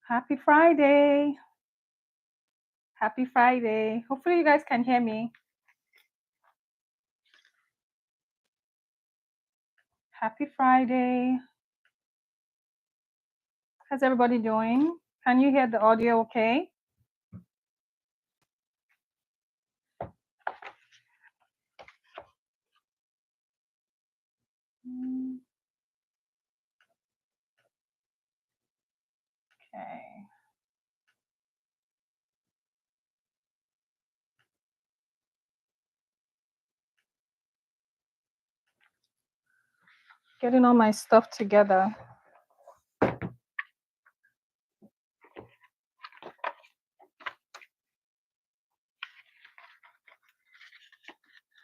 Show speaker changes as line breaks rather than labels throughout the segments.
Happy Friday. Happy Friday. Hopefully you guys can hear me. Happy Friday. How's everybody doing? Can you hear the audio okay? Okay. Getting all my stuff together.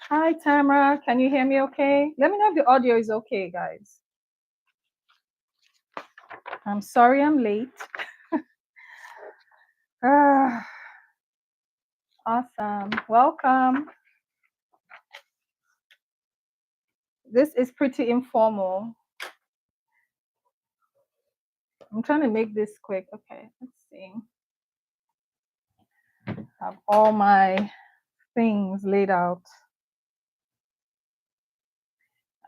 Hi, Tamara. Can you hear me okay? Let me know if the audio is okay, guys. I'm sorry I'm late. Awesome. Welcome. This is pretty informal. I'm trying to make this quick. Okay, let's see. Have all my things laid out.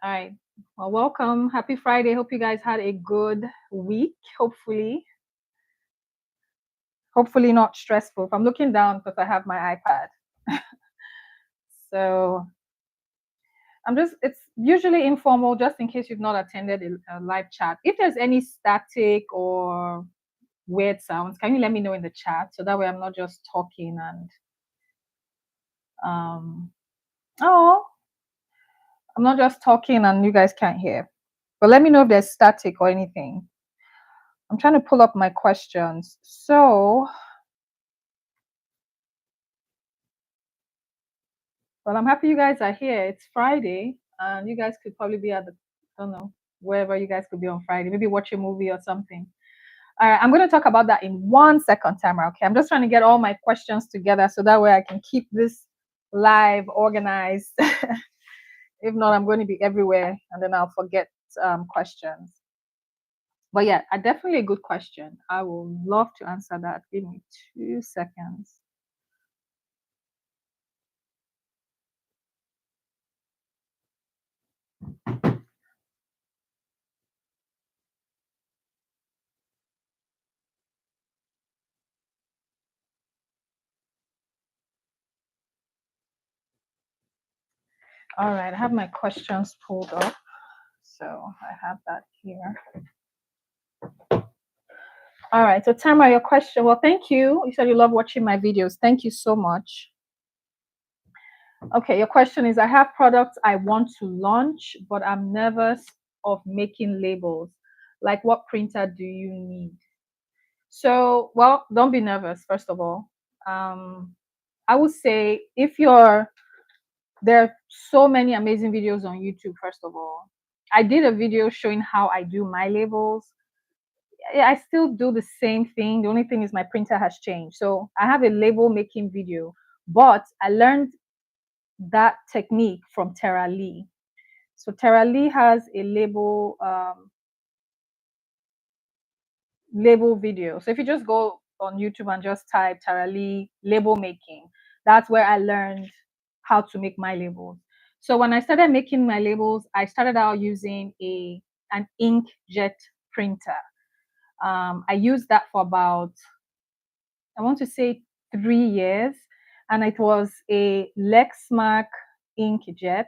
All right. Well, welcome. Happy Friday. Hope you guys had a good week. Hopefully not stressful. If I'm looking down because I have my iPad. So it's usually informal, just in case you've not attended a live chat. If there's any static or weird sounds, can you let me know in the chat so that way I'm not just talking and I'm not just talking and you guys can't hear. But let me know if there's static or anything. I'm trying to pull up my questions. So, well, I'm happy you guys are here. It's Friday, and you guys could probably be at I don't know, wherever you guys could be on Friday, maybe watch a movie or something. All right, I'm going to talk about that in 1 second, Tamara. Okay, I'm just trying to get all my questions together so that way I can keep this live organized. If not, I'm going to be everywhere, and then I'll forget questions. But yeah, definitely a good question. I will love to answer that. Give me 2 seconds. All right, I have my questions pulled up. So I have that here. All right, so Tamara, your question. Well, thank you. You said you love watching my videos. Thank you so much. Okay, your question is, I have products I want to launch, but I'm nervous of making labels. Like, what printer do you need? So, well, don't be nervous, first of all. I would say there are so many amazing videos on YouTube, first of all. I did a video showing how I do my labels. I still do the same thing. The only thing is my printer has changed. So I have a label making video, but I learned that technique from Tara Lee. So Tara Lee has a label video. So if you just go on YouTube and just type Tara Lee label making, that's where I learned how to make my labels. So when I started making my labels, I started out using an inkjet printer. I used that for about, I want to say 3 years, and it was a Lexmark inkjet.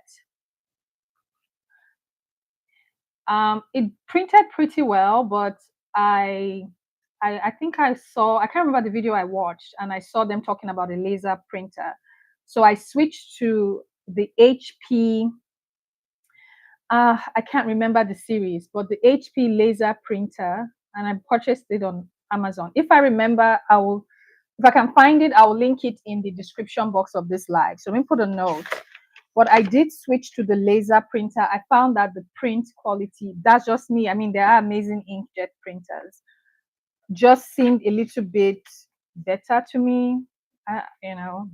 It printed pretty well, but I think I can't remember the video I watched, and I saw them talking about a laser printer. So I switched to the HP. I can't remember the series, but the HP laser printer, and I purchased it on Amazon. If I remember, if I can find it, I will link it in the description box of this live. So let me put a note. But I did switch to the laser printer. I found that the print quality, that's just me. I mean, there are amazing inkjet printers, just seemed a little bit better to me,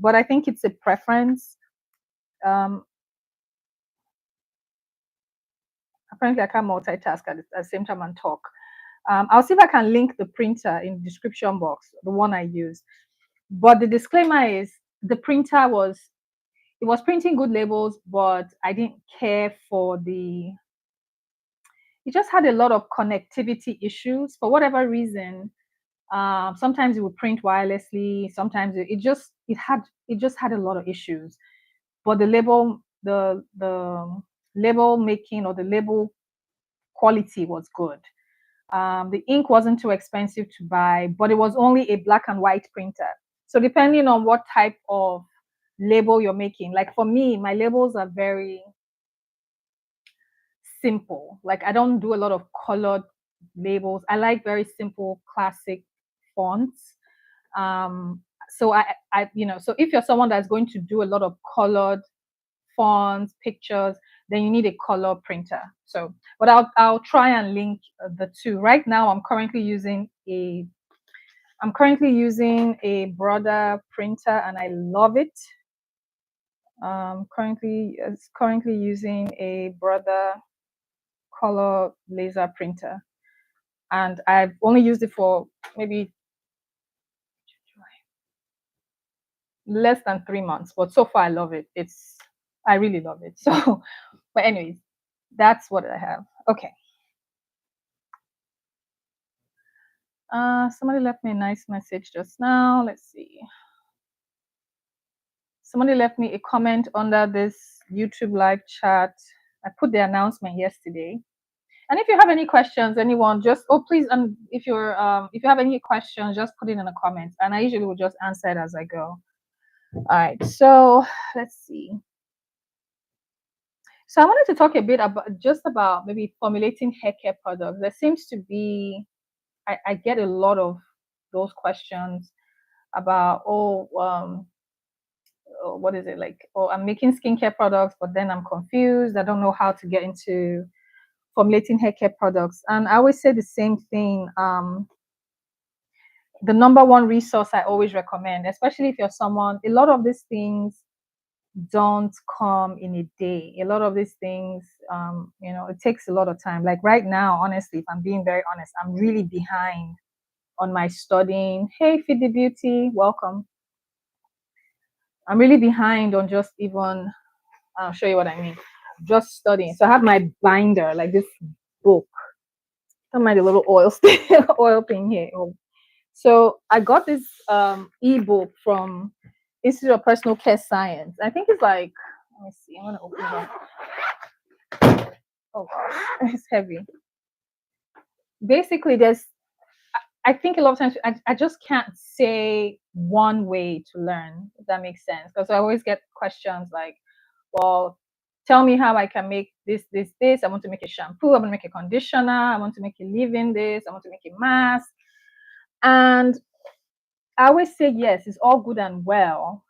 but I think it's a preference. Apparently, I can't multitask at the same time and talk. I'll see if I can link the printer in the description box, the one I used. But the disclaimer is the printer was it was printing good labels, but I didn't care for the it just had a lot of connectivity issues for whatever reason. Sometimes it would print wirelessly, sometimes it just had a lot of issues. But the label making or the label quality was good. The ink wasn't too expensive to buy, but it was only a black and white printer. So depending on what type of label you're making, like for me, my labels are very simple. Like I don't do a lot of colored labels. I like very simple, classic fonts. Um, so so if you're someone that's going to do a lot of colored fonts, pictures, then you need a color printer. So, but I'll try and link the two. Right now, I'm currently using a Brother printer, and I love it. Currently using a Brother color laser printer, and I've only used it for maybe less than 3 months, but so far I love it. I really love it. So, but anyways, that's what I have. Okay. Somebody left me a nice message just now. Let's see. Somebody left me a comment under this YouTube live chat. I put the announcement yesterday. And if you have any questions, anyone, just please, if you have any questions, just put it in the comments, and I usually will just answer it as I go. All right. So let's see. So I wanted to talk a bit about maybe formulating hair care products. There seems to be I get a lot of those questions about what is it like? Oh, I'm making skincare products, but then I'm confused. I don't know how to get into formulating hair care products. And I always say the same thing. The number one resource I always recommend, especially if you're someone, a lot of these things don't come in a day. A lot of these things, it takes a lot of time. Like right now, honestly, if I'm being very honest, I'm really behind on my studying. Hey, Feed the Beauty, welcome. I'm really behind on just even, I'll show you what I mean. Just studying. So I have my binder, like this book. Don't mind the little oil oil thing here. So I got this ebook from Institute of Personal Care Science. I think it's like, let me see, I'm gonna open it up. Oh gosh, it's heavy. Basically, I think a lot of times I just can't say one way to learn, if that makes sense. Because I always get questions like, well, tell me how I can make this, this, this. I want to make a shampoo. I want to make a conditioner. I want to make a leave-in this. I want to make a mask. And I always say, yes, it's all good and well.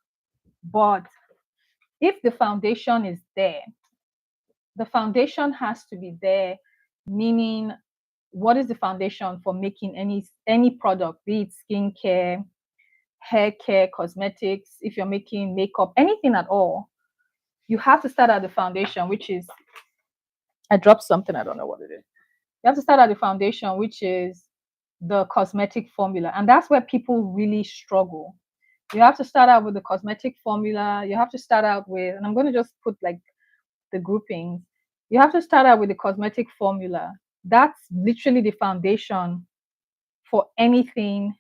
But if the foundation is there, the foundation has to be there, meaning what is the foundation for making any product, be it skincare, hair care, cosmetics, if you're making makeup, anything at all, you have to start at the foundation, which is I dropped something, I don't know what it is. You have to start at the foundation, which is the cosmetic formula. And that's where people really struggle. You have to start out with the cosmetic formula. You have to start out with, and I'm going to just put like the groupings. You have to start out with the cosmetic formula. That's literally the foundation for anything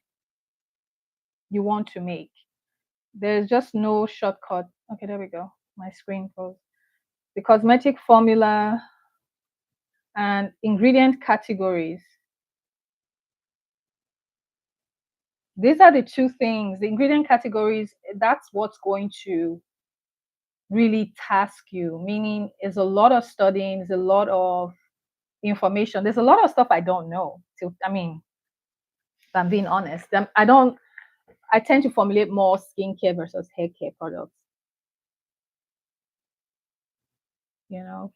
you want to make. There's just no shortcut. Okay, there we go. My screen closed. The cosmetic formula and ingredient categories. These are the two things. The ingredient categories, that's what's going to really task you, meaning it's a lot of studying, there's a lot of information. There's a lot of stuff I don't know. So, I mean, if I'm being honest, I tend to formulate more skincare versus hair care products.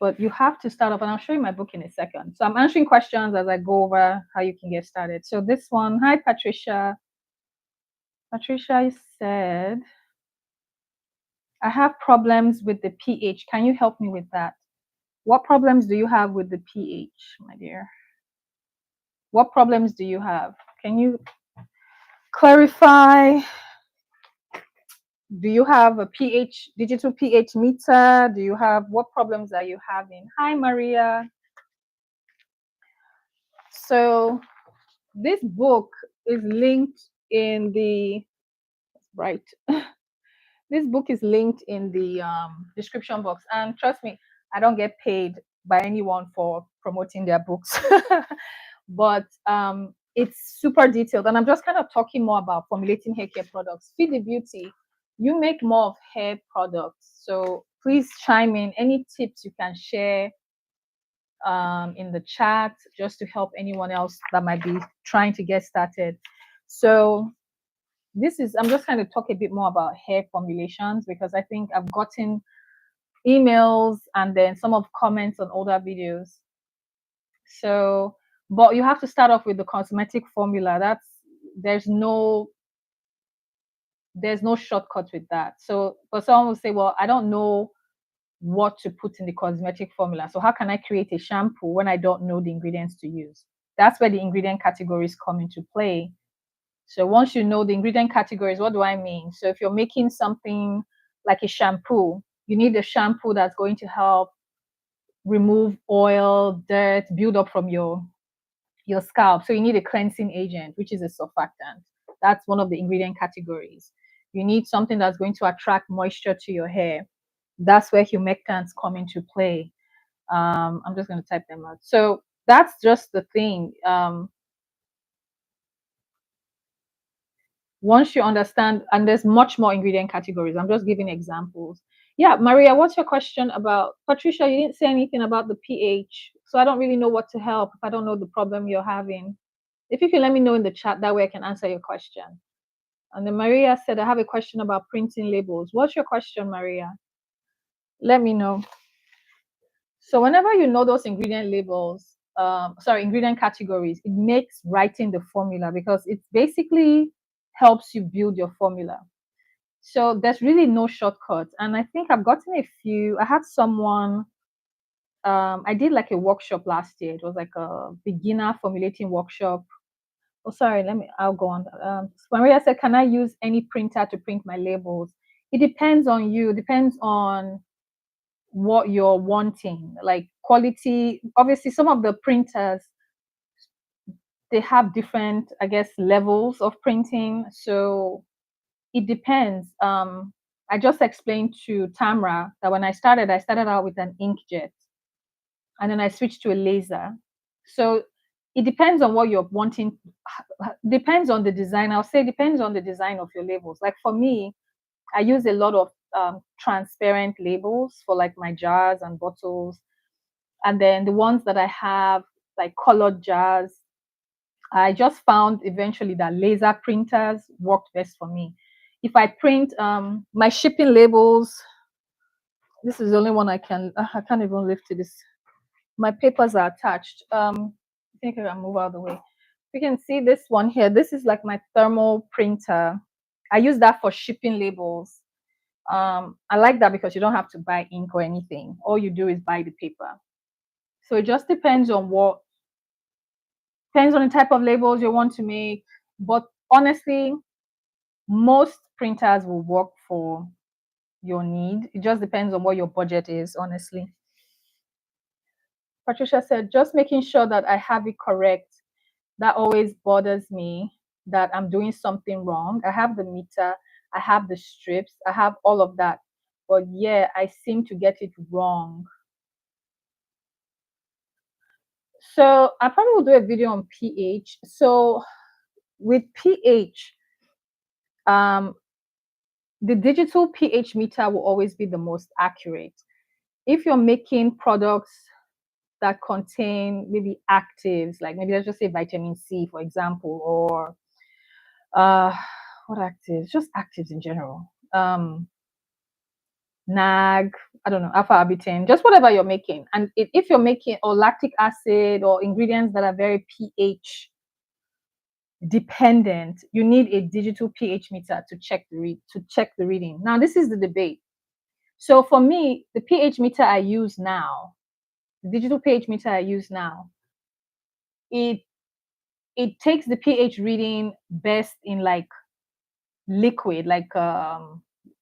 But you have to start off, and I'll show you my book in a second. So I'm answering questions as I go over how you can get started. So this one, hi Patricia. Patricia said, I have problems with the pH. Can you help me with that? What problems do you have with the pH, my dear? What problems do you have? Can you clarify? Do you have a pH, digital pH meter? Do you have, what problems are you having? Hi, Maria. So this book is linked in the, right. This book is linked in the description box. And trust me, I don't get paid by anyone for promoting their books. But it's super detailed. And I'm just kind of talking more about formulating hair care products. Feed the Beauty, you make more of hair products. So please chime in any tips you can share in the chat just to help anyone else that might be trying to get started. So this is, I'm just going to talk a bit more about hair formulations because I think I've gotten emails and then some of comments on older videos. So, but you have to start off with the cosmetic formula. That's, there's no shortcut with that. So, but someone will say, well, I don't know what to put in the cosmetic formula. So how can I create a shampoo when I don't know the ingredients to use? That's where the ingredient categories come into play. So once you know the ingredient categories, what do I mean? So if you're making something like a shampoo, you need a shampoo that's going to help remove oil, dirt, build up from your scalp. So you need a cleansing agent, which is a surfactant. That's one of the ingredient categories. You need something that's going to attract moisture to your hair. That's where humectants come into play. I'm just going to type them out. So that's just the thing. Once you understand, and there's much more ingredient categories. I'm just giving examples. Yeah, Maria, what's your question about? Patricia, you didn't say anything about the pH, so I don't really know what to help if I don't know the problem you're having. If you can let me know in the chat, that way I can answer your question. And then Maria said, I have a question about printing labels. What's your question, Maria? Let me know. So whenever you know those ingredient labels, ingredient categories, it makes writing the formula because it basically helps you build your formula. So there's really no shortcut. And I think I've gotten a few. I had someone, I did like a workshop last year. It was like a beginner formulating workshop. Oh, sorry, I'll go on. Maria said, can I use any printer to print my labels? It depends on you, depends on what you're wanting, like quality. Obviously, some of the printers, they have different, I guess, levels of printing. So it depends. I just explained to Tamra that when I started out with an inkjet and then I switched to a laser. So it depends on what you're wanting. Depends on the design. I'll say depends on the design of your labels. Like for me, I use a lot of transparent labels for like my jars and bottles. And then the ones that I have, like colored jars, I just found eventually that laser printers worked best for me. If I print my shipping labels, this is the only one I can't even lift to this. My papers are attached. I think I can move out of the way. You can see this one here. This is like my thermal printer. I use that for shipping labels. I like that because you don't have to buy ink or anything. All you do is buy the paper. So it just depends on the type of labels you want to make. But honestly, most printers will work for your need. It just depends on what your budget is, honestly. Patricia said, just making sure that I have it correct. That always bothers me that I'm doing something wrong. I have the meter, I have the strips, I have all of that. But yeah, I seem to get it wrong. So I probably will do a video on pH. So with pH, the digital pH meter will always be the most accurate. If you're making products that contain maybe actives, like maybe let's just say vitamin C, for example, or what actives? Just actives in general. NAG, I don't know, alpha arbutin, just whatever you're making. And if you're making or lactic acid or ingredients that are very pH dependent, you need a digital pH meter to check the reading. Now, this is the debate. So for me, the pH meter I use now, the digital pH meter I use now, it it takes the pH reading best in like liquid, like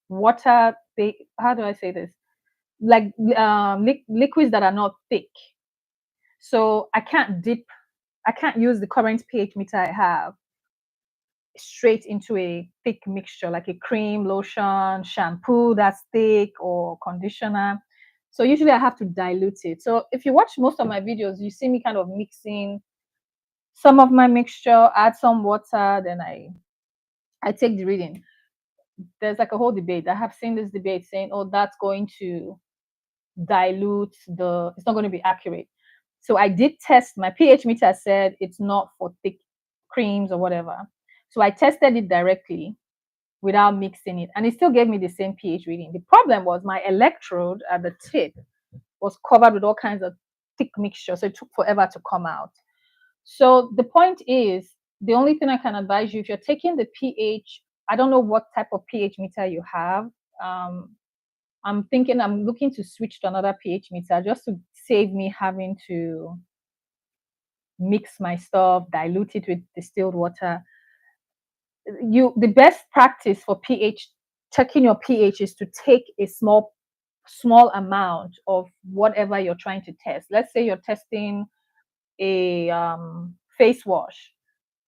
water. How do I say this? Like liquids that are not thick. So I can't use the current pH meter I have straight into a thick mixture like a cream, lotion, shampoo that's thick, or conditioner. So usually I have to dilute it. So if you watch most of my videos, you see me kind of mixing some of my mixture, add some water, then I take the reading. There's like a whole debate. I have seen this debate saying, oh, that's going to dilute it's not going to be accurate. So I did test. My pH meter said it's not for thick creams or whatever. So I tested it directly without mixing it, and it still gave me the same pH reading. The problem was my electrode at the tip was covered with all kinds of thick mixture, so it took forever to come out. So the point is, the only thing I can advise you, if you're taking the pH, I don't know what type of pH meter you have. Um, I'm looking to switch to another pH meter just to save me having to mix my stuff, dilute it with distilled water. The best practice for pH, checking your pH, is to take a small amount of whatever you're trying to test. Let's say you're testing a face wash.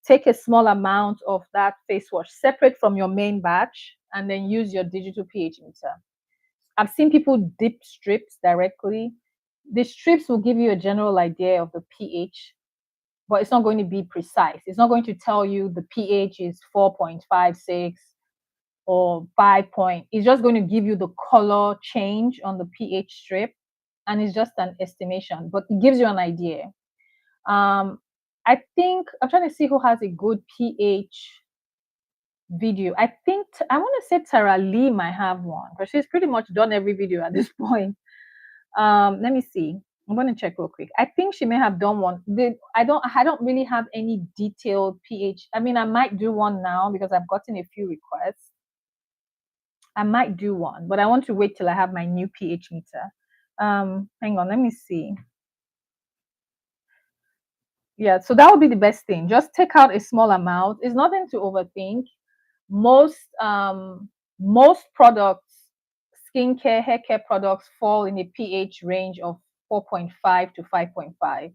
Take a small amount of that face wash separate from your main batch, and then use your digital pH meter. I've seen people dip strips directly. The strips will give you a general idea of the pH, but it's not going to be precise. It's not going to tell you the pH is 4.56 or 5 point. It's just going to give you the color change on the pH strip, and it's just an estimation, but it gives you an idea. I think I'm trying to see who has a good pH video. I think I want to say Tara Lee might have one, but she's pretty much done every video at this point. Let me see. I'm going to check real quick. I think she may have done one. I don't really have any detailed pH. I mean, I might do one now because I've gotten a few requests. I might do one, but I want to wait till I have my new pH meter. Hang on, let me see. Yeah, so that would be the best thing. Just take out a small amount. It's nothing to overthink. Most most products, skincare, hair care products, fall in a pH range of 4.5 to 5.5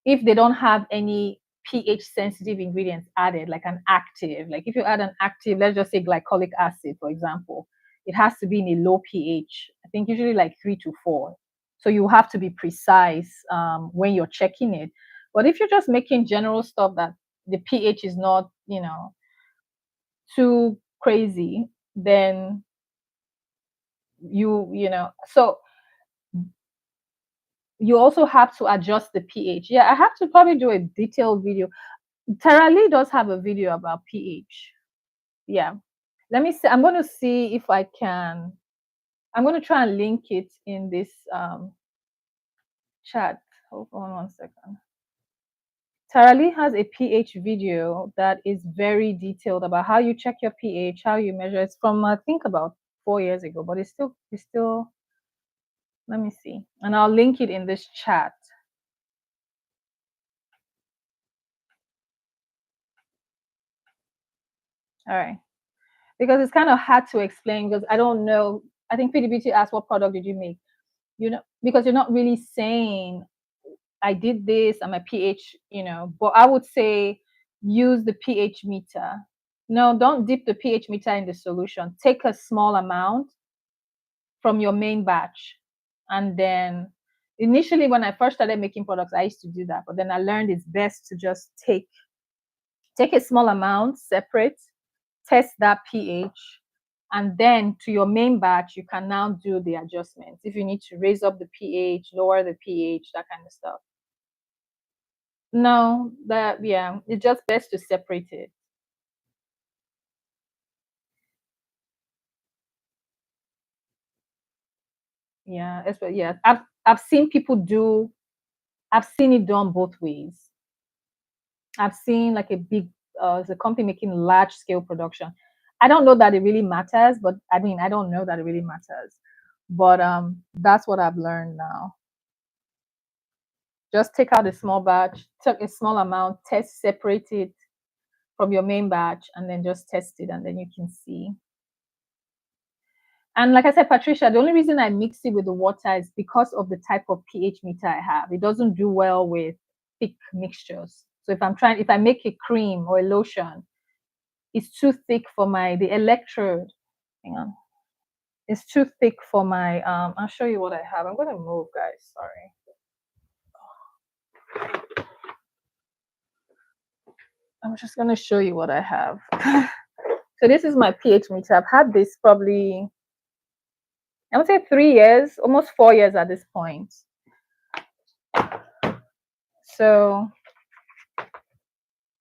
if they don't have any pH sensitive ingredients added, like an active. Like if you add an active, let's just say glycolic acid, for example, it has to be in a low pH. I think usually like 3 to 4. So you have to be precise when you're checking it. But if you're just making general stuff that the pH is not, too crazy, then so you also have to adjust the pH. Yeah, I have to probably do a detailed video. Tara Lee does have a video about pH. Yeah. Let me see. I'm going to see if I can. I'm going to try and link it in this chat. Hold on one second. Tara Lee has a pH video that is very detailed about how you check your pH, how you measure. It's from I think about 4 years ago, but it's still. Let me see, and I'll link it in this chat. All right, because it's kind of hard to explain because I don't know. I think PDBT asked, what product did you make? Because you're not really saying I did this and my pH, but I would say use the pH meter. No, don't dip the pH meter in the solution. Take a small amount from your main batch. And then initially, when I first started making products, I used to do that. But then I learned it's best to just take a small amount separate, test that pH, and then to your main batch, you can now do the adjustments. If you need to raise up the pH, lower the pH, that kind of stuff. No, yeah, it's just best to separate it. Yeah, yeah. I've seen people do. I've seen it done both ways. I've seen like it's a company making large scale production. I don't know that it really matters, but I mean, I don't know that it really matters. But that's what I've learned now. Just take out a small batch, take a small amount, test, separate it from your main batch, and then just test it, and then you can see. And like I said, Patricia, the only reason I mix it with the water is because of the type of pH meter I have. It doesn't do well with thick mixtures. So if I make a cream or a lotion, it's too thick for the electrode. Hang on. It's too thick for my, I'll show you what I have. I'm going to move, guys. Sorry. I'm just going to show you what I have. So this is my pH meter. I've had this probably, I would say 3 years, almost 4 years at this point. So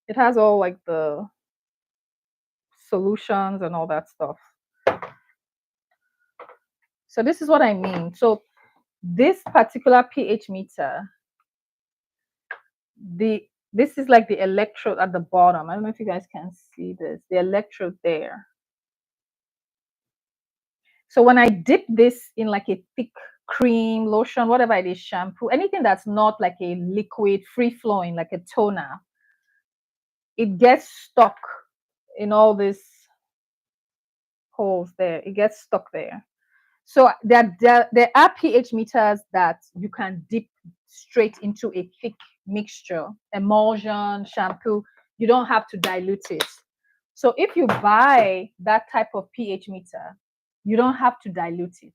it has all like the solutions and all that stuff. So this is what I mean. So this particular pH meter, this is like the electrode at the bottom. I don't know if you guys can see this, the electrode there. So when I dip this in like a thick cream, lotion, whatever it is, shampoo, anything that's not like a liquid, free flowing, like a toner, it gets stuck in all these holes there. It gets stuck there. So there are pH meters that you can dip straight into a thick mixture, emulsion, shampoo. You don't have to dilute it. So if you buy that type of pH meter, you don't have to dilute it.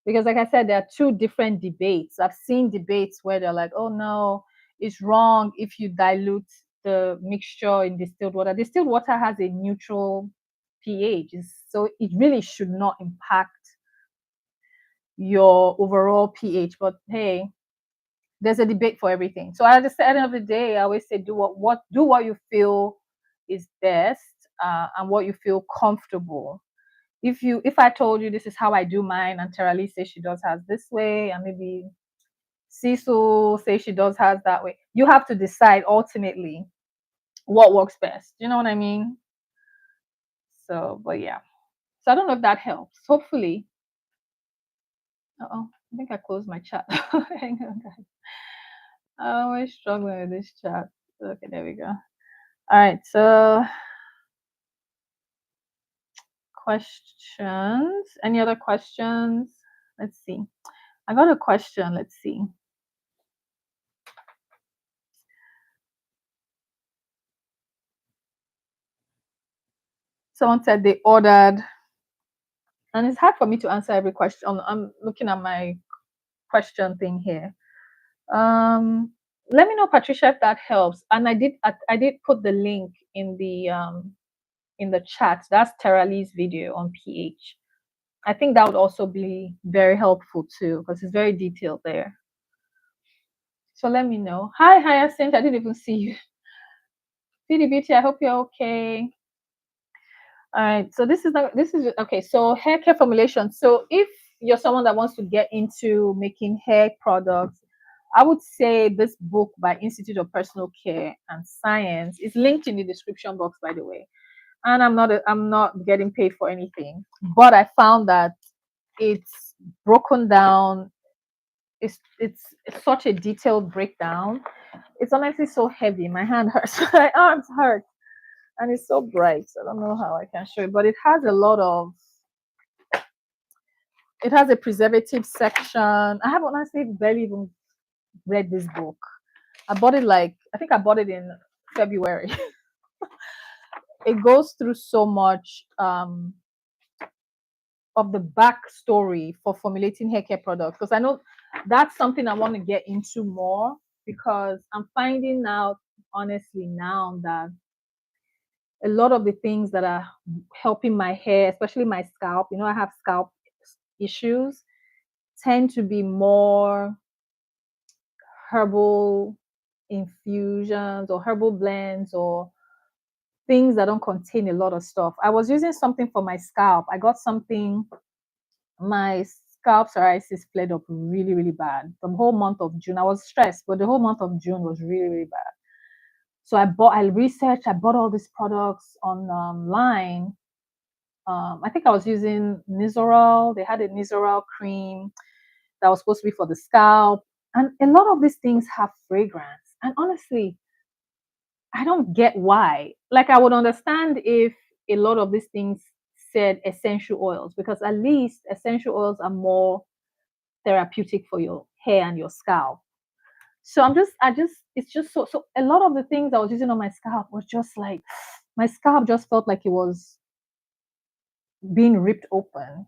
Because like I said, there are two different debates. I've seen debates where they're like, oh no, it's wrong if you dilute the mixture in distilled water. Distilled water has a neutral pH, so it really should not impact your overall pH. But hey, there's a debate for everything. So at the end of the day, I always say do what you feel is best, and what you feel comfortable. If I told you this is how I do mine, and Terali says she does hers this way, and maybe Cecil says she does hers that way, you have to decide ultimately what works best. You know what I mean? So, but yeah. So I don't know if that helps. Hopefully. I think I closed my chat. Hang on, guys. I'm always struggling with this chat. Okay, there we go. All right, so questions. Any other questions? Let's see. I got a question. Let's see. Someone said they ordered, and it's hard for me to answer every question. I'm looking at my question thing here. Let me know, Patricia, if that helps. And I did put the link in the chat. That's Tara Lee's video on pH. I think that would also be very helpful too, because it's very detailed there. So let me know. Hi, Hyacinth. I didn't even see you. CD Beauty, I hope you're okay. All right. So this is okay. So hair care formulation. So if you're someone that wants to get into making hair products, I would say this book by Institute of Personal Care and Science is linked in the description box, by the way. And I'm not getting paid for anything, but I found that it's broken down. It's such a detailed breakdown. It's honestly so heavy. My hand hurts. My arms hurt, and it's so bright. I don't know how I can show it, but it has a lot of. It has a preservative section. I have honestly barely even read this book. I bought it I think I bought it in February. It goes through so much of the backstory for formulating hair care products, because I know that's something I want to get into more, because I'm finding out honestly now that a lot of the things that are helping my hair, especially my scalp, I have scalp issues, tend to be more herbal infusions or herbal blends or things that don't contain a lot of stuff. I was using something for my scalp. I got something, my scalp psoriasis flared up really, really bad. The whole month of June, I was stressed, but the whole month of June was really, really bad. So I bought all these products online. I think I was using Nizoral. They had a Nizoral cream that was supposed to be for the scalp. And a lot of these things have fragrance. And honestly, I don't get why. Like, I would understand if a lot of these things said essential oils, because at least essential oils are more therapeutic for your hair and your scalp. So it's just so a lot of the things I was using on my scalp was just like my scalp just felt like it was being ripped open.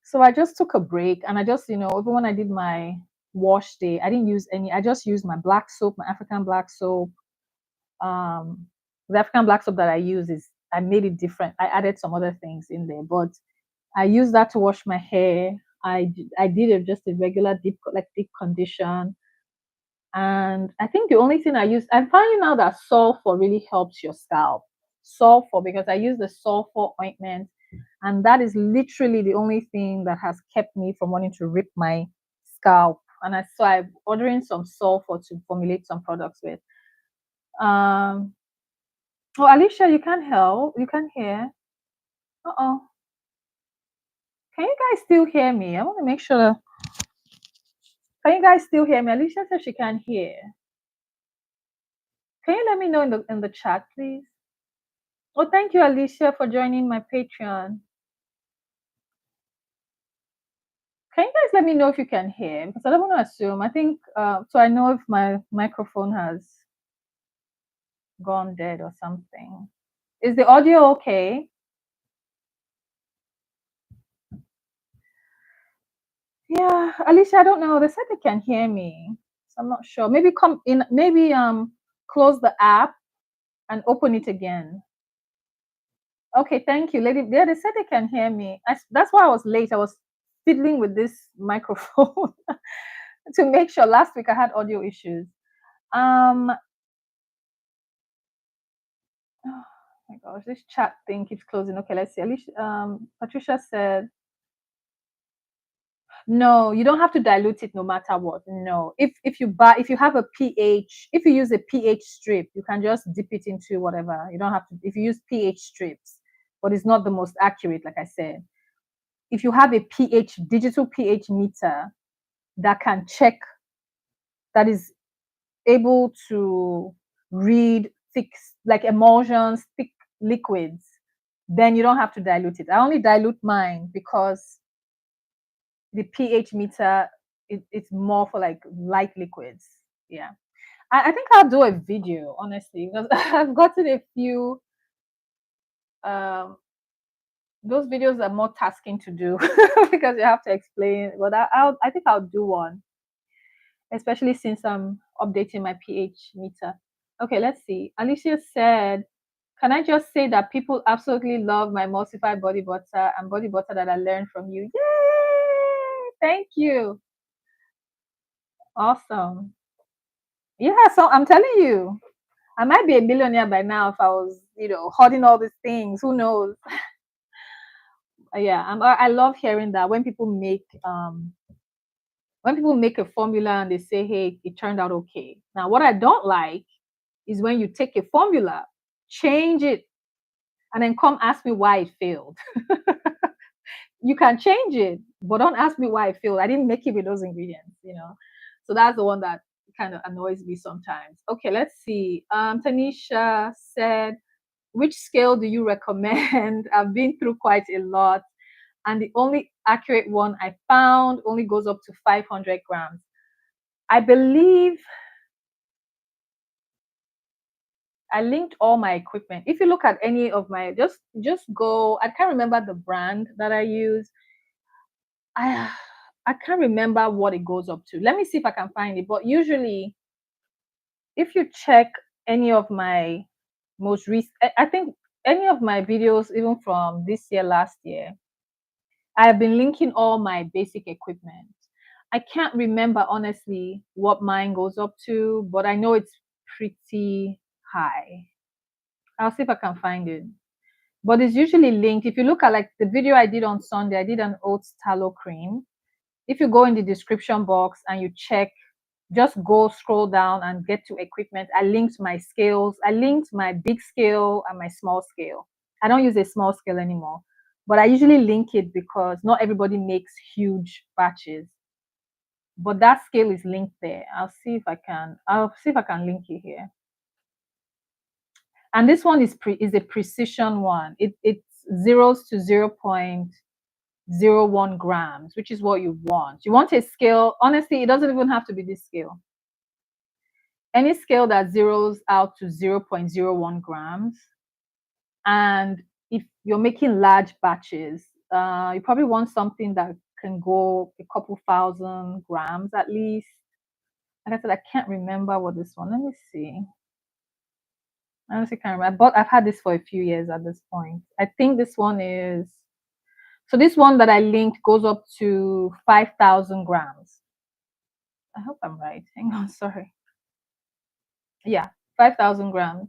So I just took a break and I just, even when I did my wash day, I didn't use any, I just used my black soap, my African black soap. Um, the African black soap that I use is, I made it different. I added some other things in there, but I used that to wash my hair. I did it just a regular deep, like deep condition. And I think the only thing I use, I'm finding out that sulfur really helps your scalp. Sulfur, because I use the sulfur ointment, and that is literally the only thing that has kept me from wanting to rip my scalp. And so I'm ordering some sulfur to formulate some products with. Um, oh, Alicia, you can't help. You can't hear. Uh-oh. Can you guys still hear me? I want to make sure. Can you guys still hear me? Alicia says she can't hear. Can you let me know in the chat, please? Oh, thank you, Alicia, for joining my Patreon. Can you guys let me know if you can hear? Because I don't want to assume. I think so. I know if my microphone has gone dead or something. Is the audio okay? Yeah, Alicia, I don't know. They said they can hear me, so I'm not sure. Maybe come in. Maybe close the app and open it again. Okay, thank you, lady. Yeah, they said they can hear me. That's why I was late. I was fiddling with this microphone to make sure. Last week I had audio issues. Um, oh my gosh, this chat thing keeps closing. Okay, let's see. Alicia, Patricia said, no, you don't have to dilute it no matter what. No, if you have a pH, if you use a pH strip, you can just dip it into whatever. You don't have to. If you use pH strips, but it's not the most accurate, like I said. If you have a pH digital pH meter that can check, that is able to read thick, like emulsions, thick liquids, then you don't have to dilute it. I only dilute mine because the pH meter, it's more for like light liquids. Yeah. I think I'll do a video, honestly, because I've gotten a few. Um, those videos are more tasking to do because you have to explain. But I think I'll do one, especially since I'm updating my pH meter. Okay, let's see. Alicia said, can I just say that people absolutely love my emulsified body butter and body butter that I learned from you? Yay! Thank you. Awesome. Yeah, so I'm telling you, I might be a millionaire by now if I was, hoarding all these things. Who knows? Yeah, I love hearing that when people make a formula and they say, hey, it turned out okay. Now, what I don't like is when you take a formula, change it, and then come ask me why it failed. You can change it, but don't ask me why it failed. I didn't make it with those ingredients. So that's the one that kind of annoys me sometimes. Okay, let's see. Tanisha said, which scale do you recommend? I've been through quite a lot, and the only accurate one I found only goes up to 500 grams. I believe I linked all my equipment. If you look at any of my, just go. I can't remember the brand that I use. I I can't remember what it goes up to. Let me see if I can find it. But usually, if you check any of my most recent, I think any of my videos, even from this year, last year, I have been linking all my basic equipment. I can't remember honestly what mine goes up to, but I know it's pretty high. I'll see if I can find it. But it's usually linked. If you look at like the video I did on Sunday, I did an oats tallow cream. If you go in the description box and you check, just go scroll down and get to equipment. I linked my scales. I linked my big scale and my small scale. I don't use a small scale anymore, but I usually link it because not everybody makes huge batches. but that scale is linked there. I'll see if I can link it here. And this one is a precision one. It's zeros to 0.01 grams, which is what you want. You want a scale. Honestly, it doesn't even have to be this scale. Any scale that zeroes out to 0.01 grams. And if you're making large batches, you probably want something that can go a couple thousand grams at least. Like I said, I can't remember what this one. Let me see. I honestly can't remember. But I've had this for a few years at this point. I think this one is so this one that I linked goes up to 5,000 grams. I hope I'm right. Hang on, sorry. Yeah, 5,000 grams.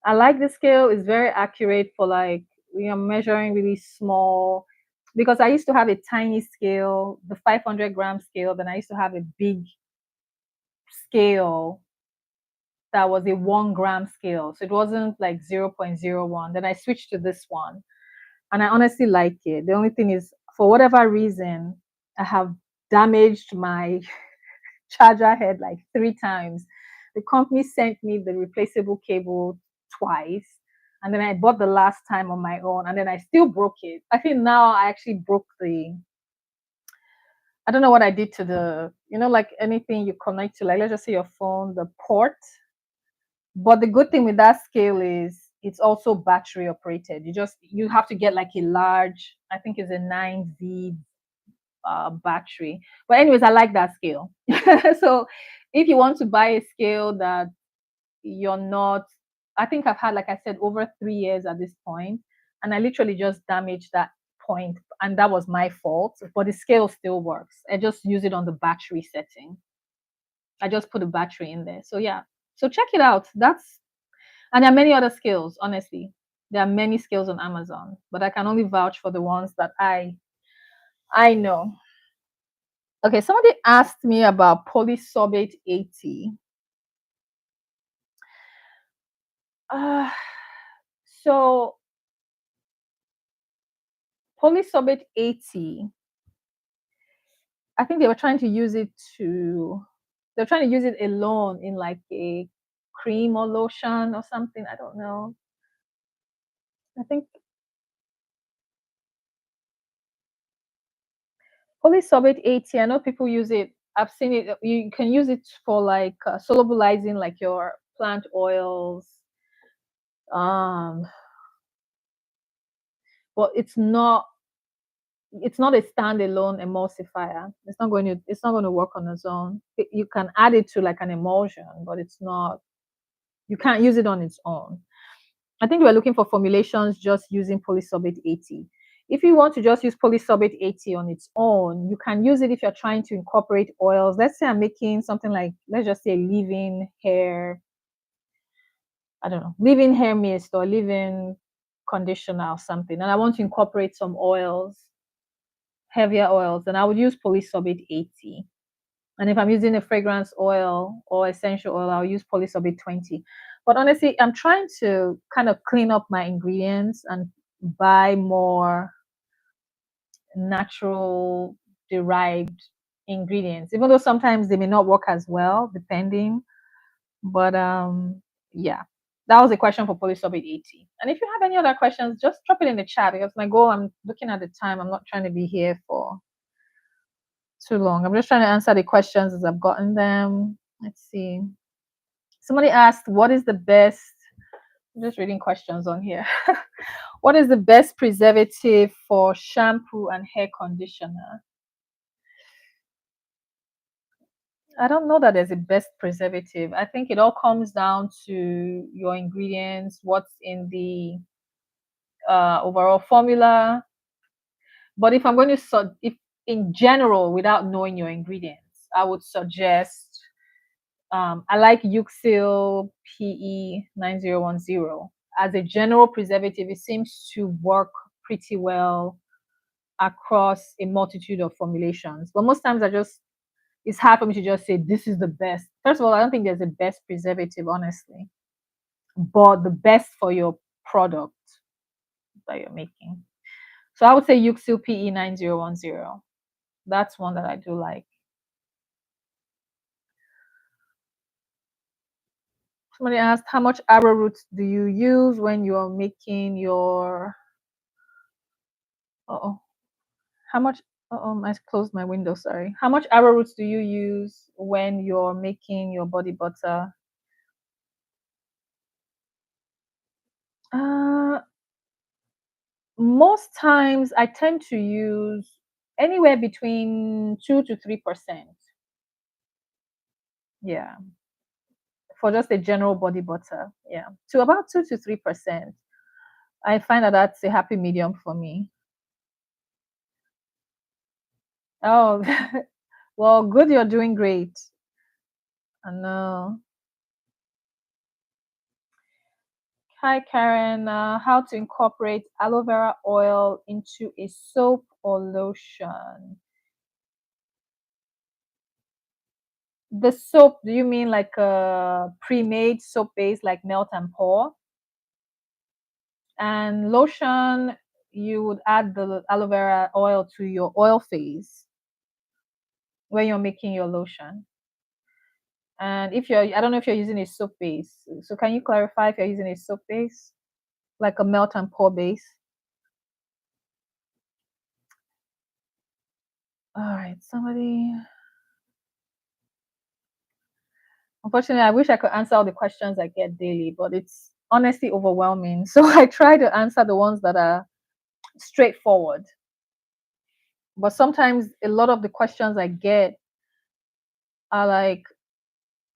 I like the scale. It's very accurate for like we are measuring really small. Because I used to have a tiny scale, the 500-gram scale. Then I used to have a big scale that was a 1 gram scale. So it wasn't like 0.01. Then I switched to this one. And I honestly like it. The only thing is, for whatever reason, I have damaged my charger head like 3 times. The company sent me the replaceable cable twice. And then I bought the last time on my own. And then I still broke it. I think now I actually broke I don't know what I did to like anything you connect to, like let's just say your phone, the port. But the good thing with that scale is it's also battery operated. You have to get like a large, I think it's a 9V battery. But anyways, I like that scale. So if you want to buy a scale that you're not, I think I've had, like I said, over 3 years at this point, and I literally just damaged that point, and that was my fault. But the scale still works. I just use it on the battery setting. I just put a battery in there. So yeah. So check it out. And there are many other scales, honestly. There are many scales on Amazon, but I can only vouch for the ones that I know. Okay, somebody asked me about polysorbate 80. Uh, so polysorbate 80, I think they're trying to use it alone in like a cream or lotion or something. I don't know. I think polysorbate 80, I know people use it. I've seen it. You can use it for like solubilizing like your plant oils. Um, but it's not a standalone emulsifier. It's not going to work on its own. You can add it to like an emulsion, but you can't use it on its own. I think we're looking for formulations just using polysorbate 80. If you want to just use polysorbate 80 on its own, you can use it if you're trying to incorporate oils. Let's say I'm making something like, let's just say leave-in hair, I don't know, leave-in hair mist or leave-in conditioner or something, and I want to incorporate some oils, heavier oils, then I would use polysorbate 80. And if I'm using a fragrance oil or essential oil, I'll use polysorbate 20. But honestly, I'm trying to kind of clean up my ingredients and buy more natural derived ingredients, even though sometimes they may not work as well, depending. But yeah, that was a question for polysorbate 80. And if you have any other questions, just drop it in the chat because my goal, I'm looking at the time, I'm not trying to be here for too long. I'm just trying to answer the questions as I've gotten them. Let's see. Somebody asked, what is the best? I'm just reading questions on here. What is the best preservative for shampoo and hair conditioner? I don't know that there's a best preservative. I think it all comes down to your ingredients, what's in the overall formula. But if I'm going to, if in general, without knowing your ingredients, I would suggest I like Euxil PE 9010 as a general preservative. It seems to work pretty well across a multitude of formulations. But most times, it's hard for me to just say this is the best. First of all, I don't think there's a best preservative, honestly, but the best for your product that you're making. So I would say Euxil PE 9010. That's one that I do like. Somebody asked, how much arrowroot do you use when you're making your? Oh, how much? Oh, I closed my window. Sorry. How much arrowroot do you use when you're making your body butter? Uh, Most times I tend to use anywhere between 2 to 3%. Yeah, for just a general body butter. Yeah, to about 2 to 3%. I find that that's a happy medium for me. Oh, well, good. You're doing great. I know. Hi, Karen. How to incorporate aloe vera oil into a soap or lotion? The soap, do you mean like a pre-made soap base like melt and pour? And lotion, you would add the aloe vera oil to your oil phase when you're making your lotion. And if you're, I don't know if you're using a soap base. So can you clarify if you're using a soap base, like a melt and pour base? All right, somebody. Unfortunately, I wish I could answer all the questions I get daily, but it's honestly overwhelming. So I try to answer the ones that are straightforward. But sometimes a lot of the questions I get are like,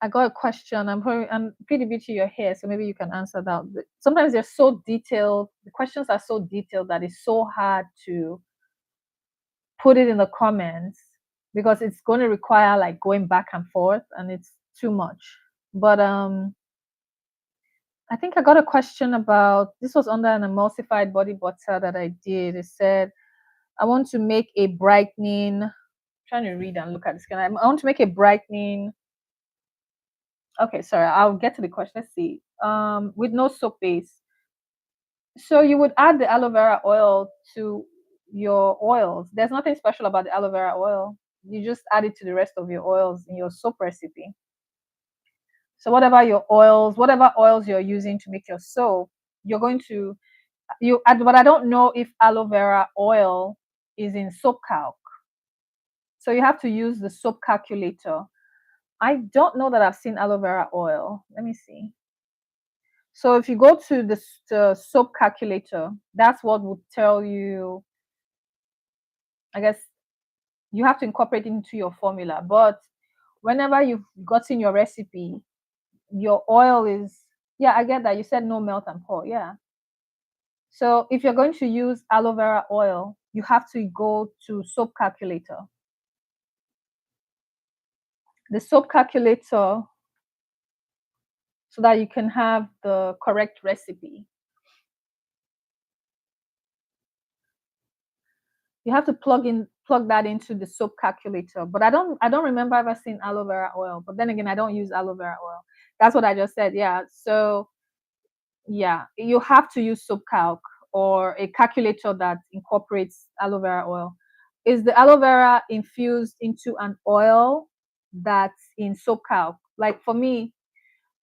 I got a question. I'm pretty beauty your hair, so maybe you can answer that. Sometimes they're so detailed. The questions are so detailed that it's so hard to put it in the comments because it's going to require like going back and forth, and it's too much. But I think I got a question about this was under an emulsified body butter that I did. It said, I want to make a brightening. I'm trying to read and look at the skin. I want to make a brightening. Okay, sorry, I'll get to the question. Let's see. With no soap base. So you would add the aloe vera oil to your oils. There's nothing special about the aloe vera oil. You just add it to the rest of your oils in your soap recipe. So whatever oils you're using to make your soap, you're going to but I don't know if aloe vera oil is in soap calc. So you have to use the soap calculator. I don't know that I've seen aloe vera oil. Let me see. So if you go to the soap calculator, that's what would tell you. I guess you have to incorporate it into your formula. But whenever you've gotten your recipe, your oil is, yeah, I get that. You said no melt and pour. Yeah. So if you're going to use aloe vera oil, you have to go to soap calculator. The soap calculator so that you can have the correct recipe. You have to plug that into the soap calculator. But I don't remember ever seeing aloe vera oil. But then again, I don't use aloe vera oil. That's what I just said. Yeah. So yeah, you have to use soap calc or a calculator that incorporates aloe vera oil. Is the aloe vera infused into an oil that's in soap calc? Like for me,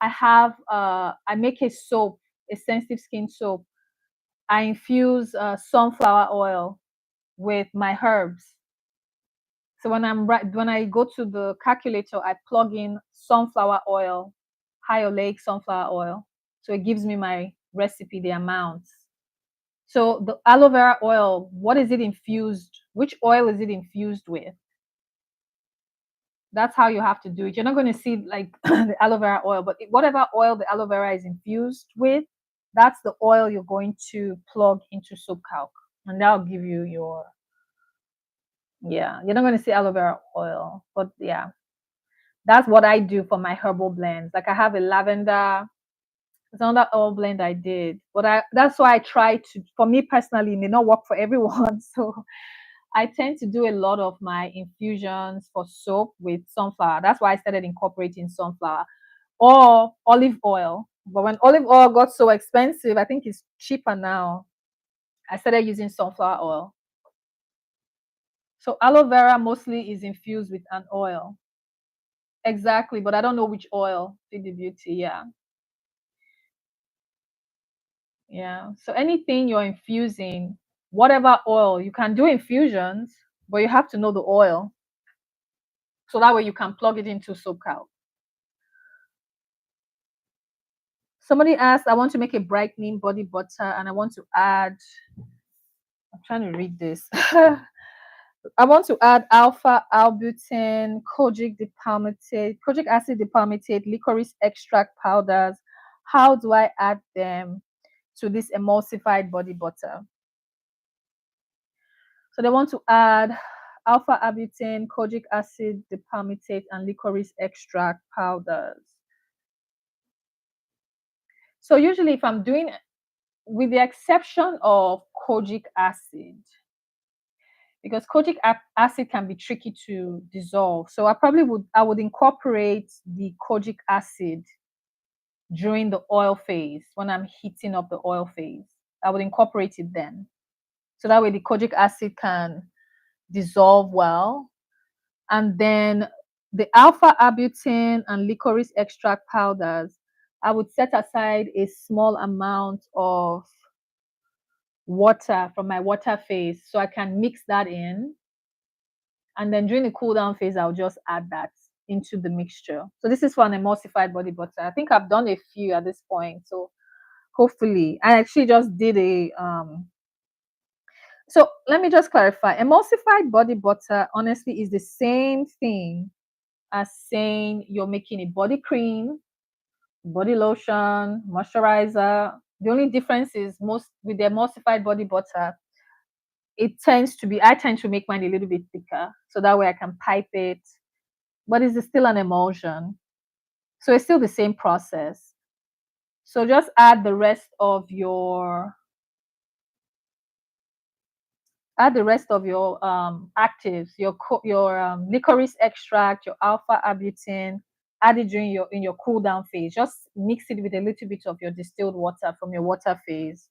I make a soap, a sensitive skin soap. I infuse sunflower oil with my herbs. So when I go to the calculator, I plug in sunflower oil, high oleic sunflower oil. So it gives me my recipe, the amounts. So the aloe vera oil, what is it infused? Which oil is it infused with? That's how you have to do it. You're not going to see like the aloe vera oil, but whatever oil the aloe vera is infused with, that's the oil you're going to plug into soap calc, and that'll give you your, yeah. You're not going to see aloe vera oil, but yeah, that's what I do for my herbal blends. Like I have a lavender. It's another oil blend I did, but that's why I try to. For me personally, it may not work for everyone, so I tend to do a lot of my infusions for soap with sunflower. That's why I started incorporating sunflower or olive oil. But when olive oil got so expensive, I think it's cheaper now. I started using sunflower oil. So aloe vera mostly is infused with an oil. Exactly, but I don't know which oil. Feed the beauty, yeah. Yeah. So anything you're infusing, whatever oil, you can do infusions, but you have to know the oil. So that way you can plug it into soap calc. Somebody asked, I want to make a brightening body butter and I want to add, I'm trying to read this. I want to add alpha albutane, kojic acid dipalmitate, licorice extract powders. How do I add them to this emulsified body butter? So they want to add alpha albutane, kojic acid dipalmitate, and licorice extract powders. So usually if I'm doing, with the exception of kojic acid, because acid can be tricky to dissolve. So I would incorporate the kojic acid during the oil phase when I'm heating up the oil phase. I would incorporate it then. So that way the kojic acid can dissolve well. And then the alpha albutane and licorice extract powders, I would set aside a small amount of water from my water phase so I can mix that in. And then during the cool down phase, I'll just add that into the mixture. So this is for an emulsified body butter. I think I've done a few at this point. So hopefully, I actually just did a so let me just clarify. Emulsified body butter honestly is the same thing as saying you're making a body cream, body lotion, moisturizer. The only difference is most with the emulsified body butter, I tend to make mine a little bit thicker so that way I can pipe it, but it's still an emulsion. So it's still the same process. So just add the rest of your actives, your licorice extract, your alpha albutane. Add it during your in your cool down phase. Just mix it with a little bit of your distilled water from your water phase.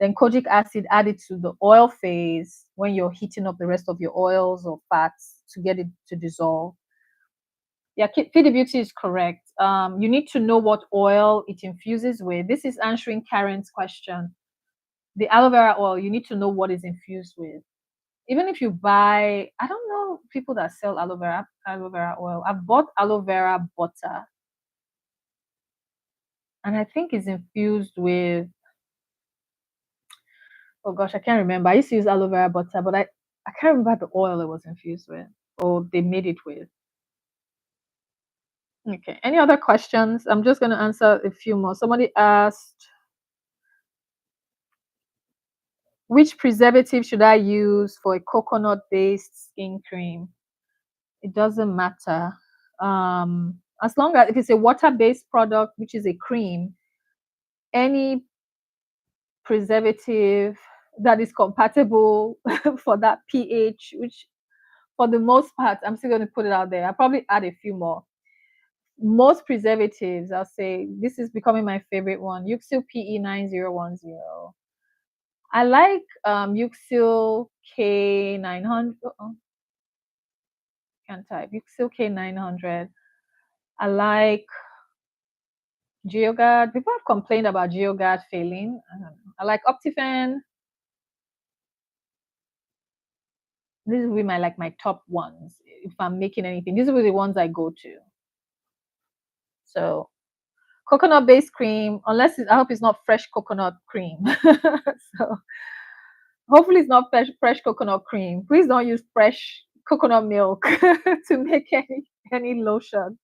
Then kojic acid, add it to the oil phase when you're heating up the rest of your oils or fats to get it to dissolve. Yeah, Feed the Beauty is correct. You need to know what oil it infuses with. This is answering Karen's question. The aloe vera oil, you need to know what is infused with. Even if you buy, I don't know people that sell aloe vera oil. I've bought aloe vera butter, and I think it's infused with. Oh gosh, I can't remember. I used to use aloe vera butter, but I can't remember the oil it was infused with or they made it with. Okay. Any other questions? I'm just going to answer a few more. Somebody asked, which preservative should I use for a coconut-based skin cream? It doesn't matter. As long as if it's a water-based product, which is a cream, any preservative that is compatible for that pH, which for the most part, I'm still going to put it out there. I'll probably add a few more. Most preservatives, I'll say this is becoming my favorite one. Euxil PE 9010. I like Euxil K900. Can't type. Euxil K900. I like GeoGuard. People have complained about GeoGuard failing. I like Optifan. These will be my top ones if I'm making anything. These will be the ones I go to. So coconut based cream, I hope it's not fresh coconut cream. So hopefully it's not fresh coconut cream. Please don't use fresh coconut milk to make any lotion.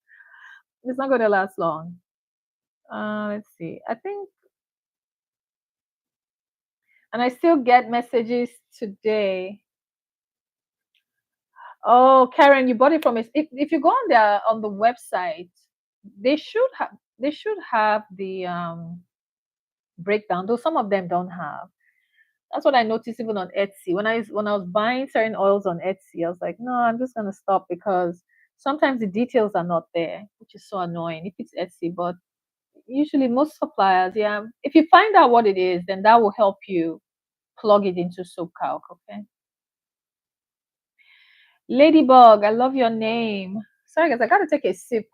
It's not going to last long. Let's see. I think, and I still get messages today. Oh, Karen, you bought it from us. If you go on the website, they should have the breakdown. Though some of them don't have. That's what I noticed even on Etsy. When I was buying certain oils on Etsy, I was like, no, I'm just gonna stop because sometimes the details are not there, which is so annoying if it's Etsy. But usually most suppliers, yeah, if you find out what it is, then that will help you plug it into SoapCalc. Okay. Ladybug, I love your name. Sorry, guys, I gotta take a sip.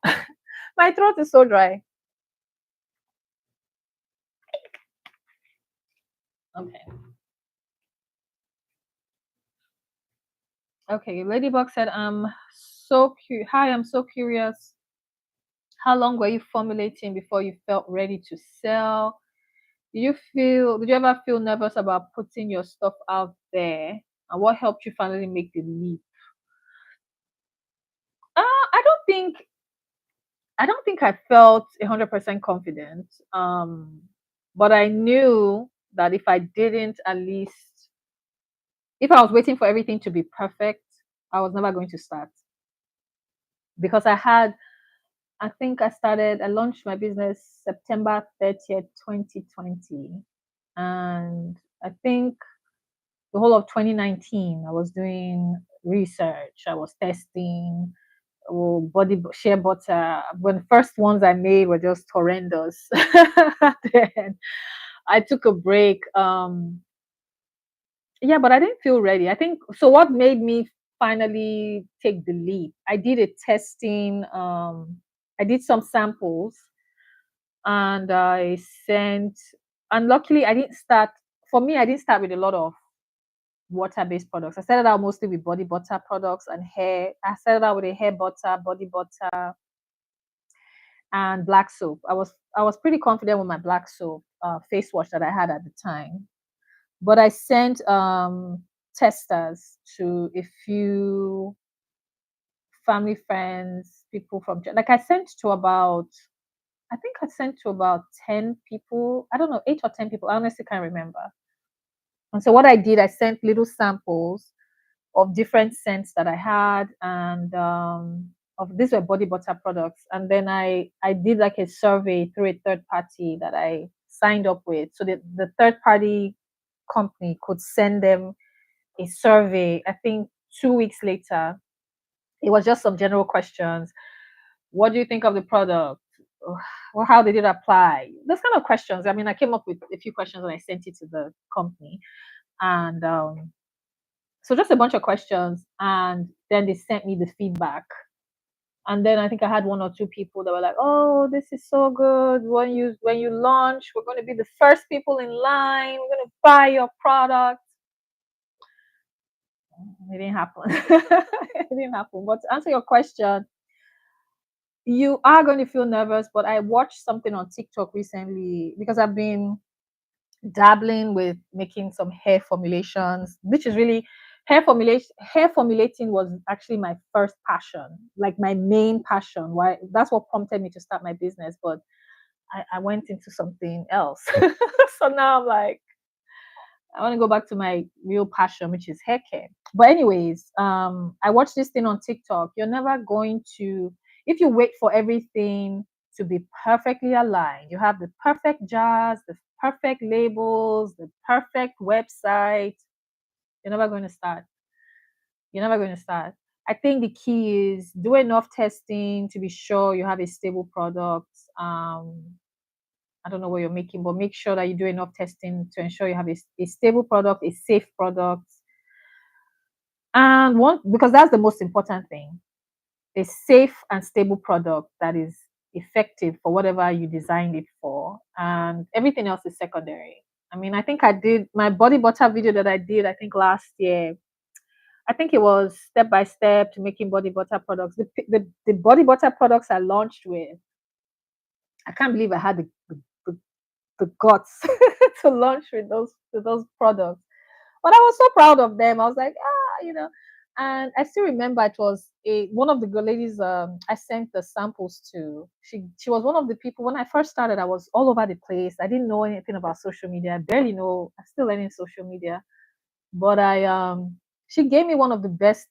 My throat is so dry. Okay. Okay. Ladybug said, Hi, I'm so curious. How long were you formulating before you felt ready to sell? Did you ever feel nervous about putting your stuff out there? And what helped you finally make the leap? I don't think I felt 100% confident. But I knew that if I didn't, at least if I was waiting for everything to be perfect, I was never going to start because I launched my business September 30th, 2020. And I think the whole of 2019, I was doing research, I was testing, shea butter. When the first ones I made were just horrendous. Then I took a break. Yeah, but I didn't feel ready. I think so. What made me finally take the leap? I did a testing. I did some samples, and I sent. And luckily, I didn't start. For me, I didn't start with a lot of water-based products. I started out mostly with body butter products and hair. I started out with a hair butter, body butter, and black soap. I was pretty confident with my black soap face wash that I had at the time. But I sent testers to a few family friends, people from like I think I sent to about 10 people. I don't know, 8 or 10 people. I honestly can't remember. And so what I did, I sent little samples of different scents that I had, and of these were body butter products. And then I did like a survey through a third party that I signed up with, so that the third party company could send them a survey. I think 2 weeks later, it was just some general questions. What do you think of the product? Or how did it apply? Those kind of questions. I mean, I came up with a few questions and I sent it to the company, and so just a bunch of questions, and then they sent me the feedback. And then I think I had 1 or 2 people that were like, "Oh, this is so good. When you launch, we're going to be the first people in line. We're going to buy your product." It didn't happen. It didn't happen. But to answer your question, you are going to feel nervous. But I watched something on TikTok recently because I've been dabbling with making some hair formulations, which is really hair formulating was actually my first passion, like my main passion. Why That's what prompted me to start my business. But I went into something else. So now I'm like, I want to go back to my real passion, which is hair care. But anyways, I watched this thing on TikTok. You're never going to, if you wait for everything to be perfectly aligned, you have the perfect jars, the perfect labels, the perfect website, you're never going to start. You're never going to start. I think the key is do enough testing to be sure you have a stable product. I don't know what you're making, but make sure that you do enough testing to ensure you have a stable product, a safe product, and one because that's the most important thing: a safe and stable product that is effective for whatever you designed it for, and everything else is secondary. I mean, I think I did my body butter video that I did, I think last year. I think it was step by step to making body butter products. The body butter products I launched with, I can't believe I had the, the guts to launch with those products. But I was so proud of them. I was like, And I still remember it was one of the girl ladies I sent the samples to. She was one of the people when I first started. I was all over the place. I didn't know anything about social media. I barely know. I'm still learning social media. But I she gave me one of the best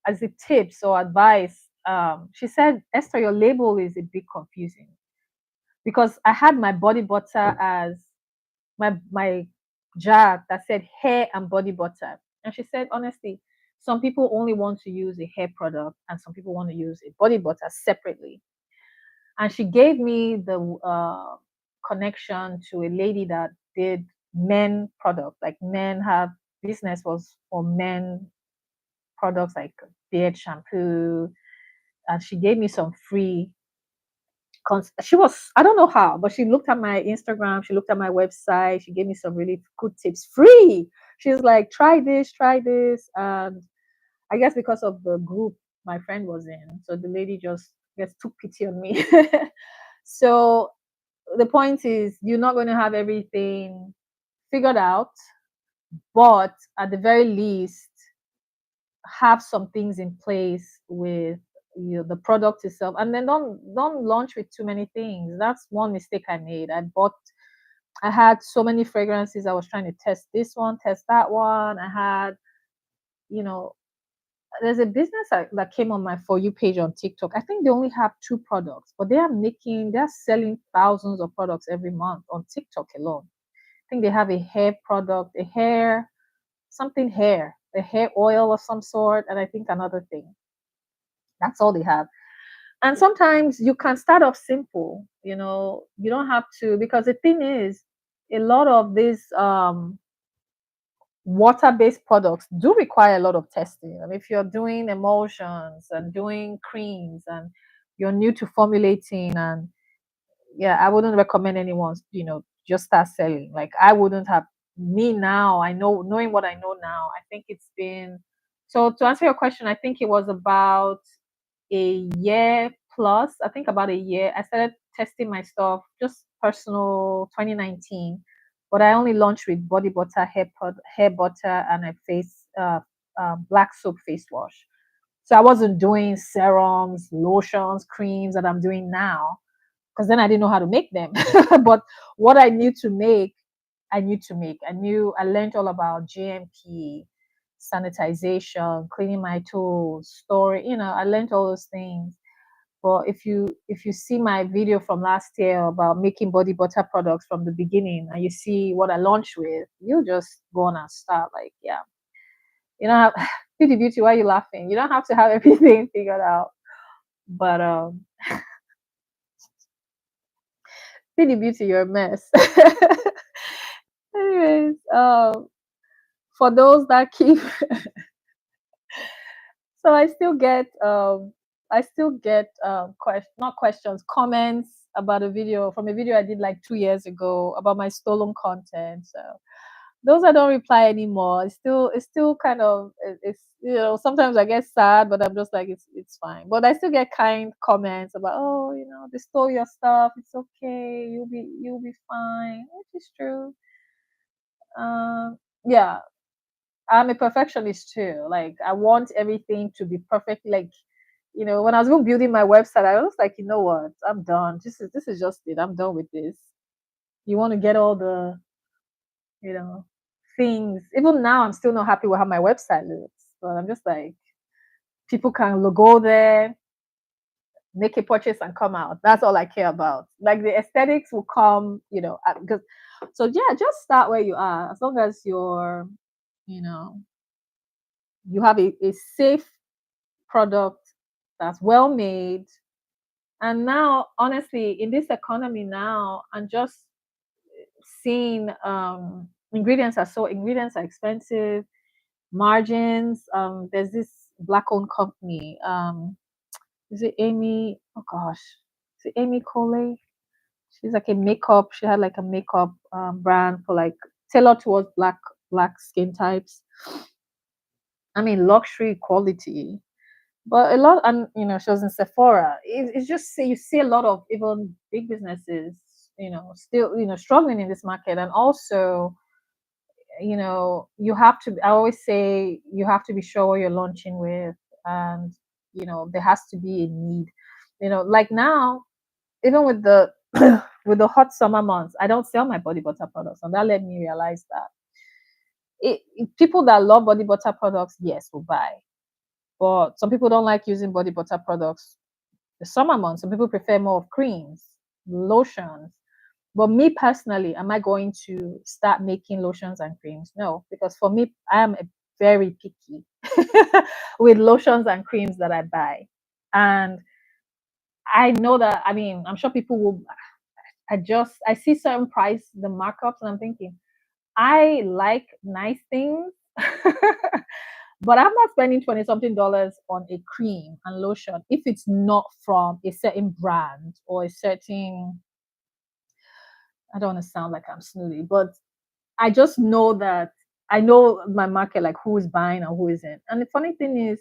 as a tips or advice. She said, Esther, your label is a bit confusing because I had my body butter as my jar that said hair and body butter. And she said, honestly, some people only want to use a hair product and some people want to use a body butter separately. And she gave me the connection to a lady that did men product, like men have business was for men products like beard shampoo, and she gave me some free. She was, I don't know how, but she looked at my Instagram, she looked at my website, she gave me some really good tips free. She's like, try this. And I guess because of the group my friend was in, so the lady just took pity on me. So the point is, you're not going to have everything figured out, but at the very least, have some things in place with the product itself, and then don't launch with too many things. That's one mistake I made. I had so many fragrances. I was trying to test this one, test that one. I had, you know, there's a business that came on my For You page on TikTok. I think they only have two products, but they're selling thousands of products every month on TikTok alone. I think they have a hair product, a hair oil of some sort, and I think another thing. That's all they have. And sometimes you can start off simple, you don't have to, because the thing is, a lot of these water-based products do require a lot of testing. I mean, if you're doing emulsions and doing creams and you're new to formulating, and yeah, I wouldn't recommend anyone, just start selling. Like, I wouldn't have. Me now, I know, knowing what I know now, I think it's been, so to answer your question, I think it was about a year plus. I think about a year. I started testing my stuff, just personal, 2019, but I only launched with body butter, hair butter, and a black soap face wash. So I wasn't doing serums, lotions, creams that I'm doing now, because then I didn't know how to make them. But what I knew to make, I knew to make. I learned all about GMP, sanitization, cleaning my tools, storing. I learned all those things. But if you see my video from last year about making body butter products from the beginning, and you see what I launched with, you just go on and start. Like, yeah, you know, beauty, why are you laughing? You don't have to have everything figured out. But beauty, you're a mess. Anyways, for those that keep, so I still get not questions, comments about a video I did like 2 years ago about my stolen content. So those I don't reply anymore. It's still kind of, it's, sometimes I get sad, but I'm just like, it's fine. But I still get kind comments about, oh, they stole your stuff. It's okay. You'll be fine, which is true. Yeah, I'm a perfectionist too. Like, I want everything to be perfect. Like, when I was even building my website, I was like, you know what? I'm done. This is just it. I'm done with this. You want to get all the, you know, things. Even now, I'm still not happy with how my website looks. But I'm just like, people can go there, make a purchase, and come out. That's all I care about. Like, the aesthetics will come, because. So yeah, just start where you are. As long as you know, you have a safe product that's well made. And now, honestly, in this economy now, and just seeing, ingredients are expensive, margins. There's this black owned company. Is it Amy? Oh gosh, is it Amy Coley? She's like a makeup. She had like a makeup brand for, like, tailored towards black skin types. I mean, luxury quality. But a lot, and she was in Sephora. It's just, you see a lot of even big businesses, still, struggling in this market. And also, you have to. I always say, you have to be sure what you're launching with, and there has to be a need. Like now, even with the with the hot summer months, I don't sell my body butter products, and that let me realize that people that love body butter products, yes, will buy. But some people don't like using body butter products the summer months. Some people prefer more of creams, lotions. But me personally, am I going to start making lotions and creams? No, because for me, I am very picky with lotions and creams that I buy. And I know that, I mean, I'm sure people will adjust. I see certain the markups, and I'm thinking, I like nice things. But I'm not spending 20 something dollars on a cream and lotion if it's not from a certain brand or a certain, I don't want to sound like I'm snooty, but I just know that I know my market, like who is buying and who isn't. And the funny thing is,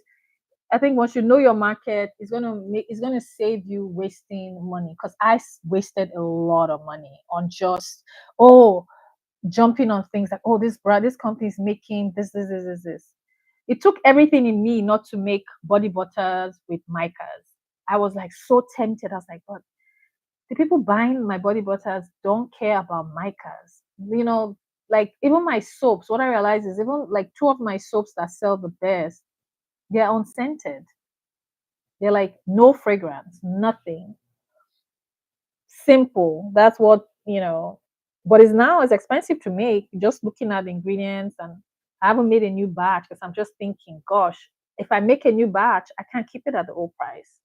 I think once you know your market, it's gonna save you wasting money. Because wasted a lot of money on just, oh, jumping on things like, oh, this company is making this. It took everything in me not to make body butters with micas. I was like so tempted. I was like, but the people buying my body butters don't care about micas. Like even my soaps, what I realized is even like two of my soaps that sell the best, they're unscented. They're like no fragrance, nothing. Simple. That's what. But it's expensive to make, just looking at the ingredients. And I haven't made a new batch because I'm just thinking, gosh, if I make a new batch, I can't keep it at the old price.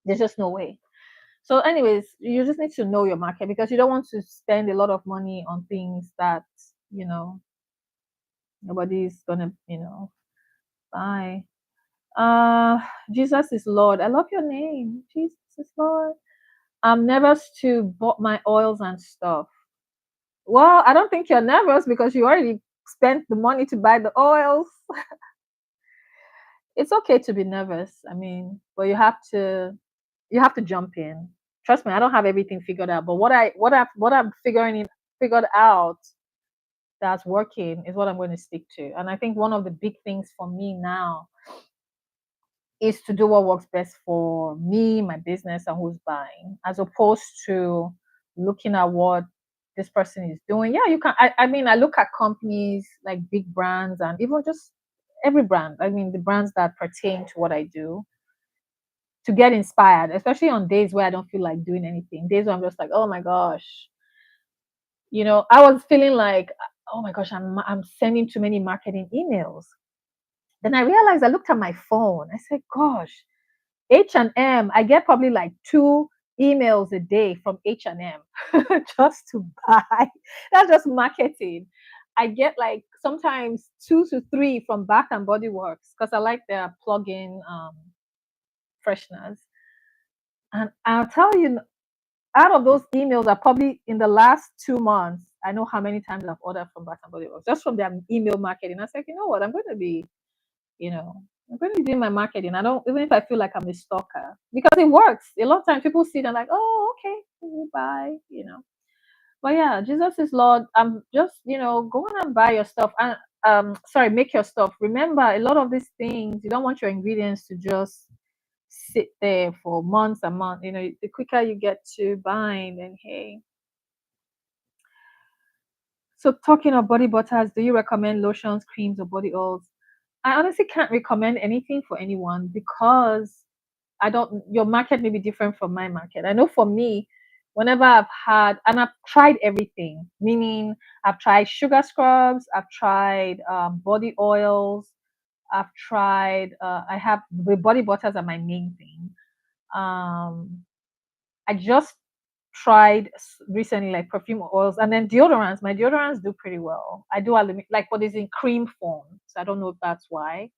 There's just no way. So, anyways, you just need to know your market because you don't want to spend a lot of money on things that, you know, nobody's gonna, buy. Uh Jesus is Lord. I love your name. Jesus is Lord. I'm nervous to bought my oils and stuff. Well, I don't think you're nervous because you already spent the money to buy the oils. It's okay to be nervous. I mean, but you have to jump in. Trust me, I don't have everything figured out, but what I'm figured out that's working is what I'm going to stick to. And I think one of the big things for me now is to do what works best for me, my business, and who's buying, as opposed to looking at what this person is doing. Yeah, you can. I mean, I look at companies like big brands and even just every brand. I mean, the brands that pertain to what I do to get inspired, especially on days where I don't feel like doing anything. Days where I'm just like, oh my gosh, I was feeling like, oh my gosh, I'm sending too many marketing emails. Then I realized I looked at my phone. I said, gosh, H&M, I get probably like 2 emails a day from H&M just to buy. That's just marketing. I get like sometimes 2 to 3 from Bath and Body Works because I like their plug-in fresheners. And I'll tell you, out of those emails, are probably in the last 2 months, I know how many times I've ordered from Bath and Body Works just from their email marketing. I was like, you know what, you know, I'm going to be doing my marketing. I don't, even if I feel like I'm a stalker, because it works. A lot of times people see it and like, oh, okay, bye. But yeah, Jesus is Lord. I'm just, go on and buy your stuff. And sorry, make your stuff. Remember, a lot of these things, you don't want your ingredients to just sit there for months and months. The quicker you get to buying, then hey. So talking of body butters, do you recommend lotions, creams, or body oils? I honestly can't recommend anything for anyone because I don't, your market may be different from my market. I know for me, whenever I've had, and I've tried everything, meaning I've tried sugar scrubs, I've tried body oils, I've tried, I have the body butters are my main thing. Um, I just tried recently like perfume oils and then deodorants. My deodorants do pretty well. I do like what is in cream form. So I don't know if that's why.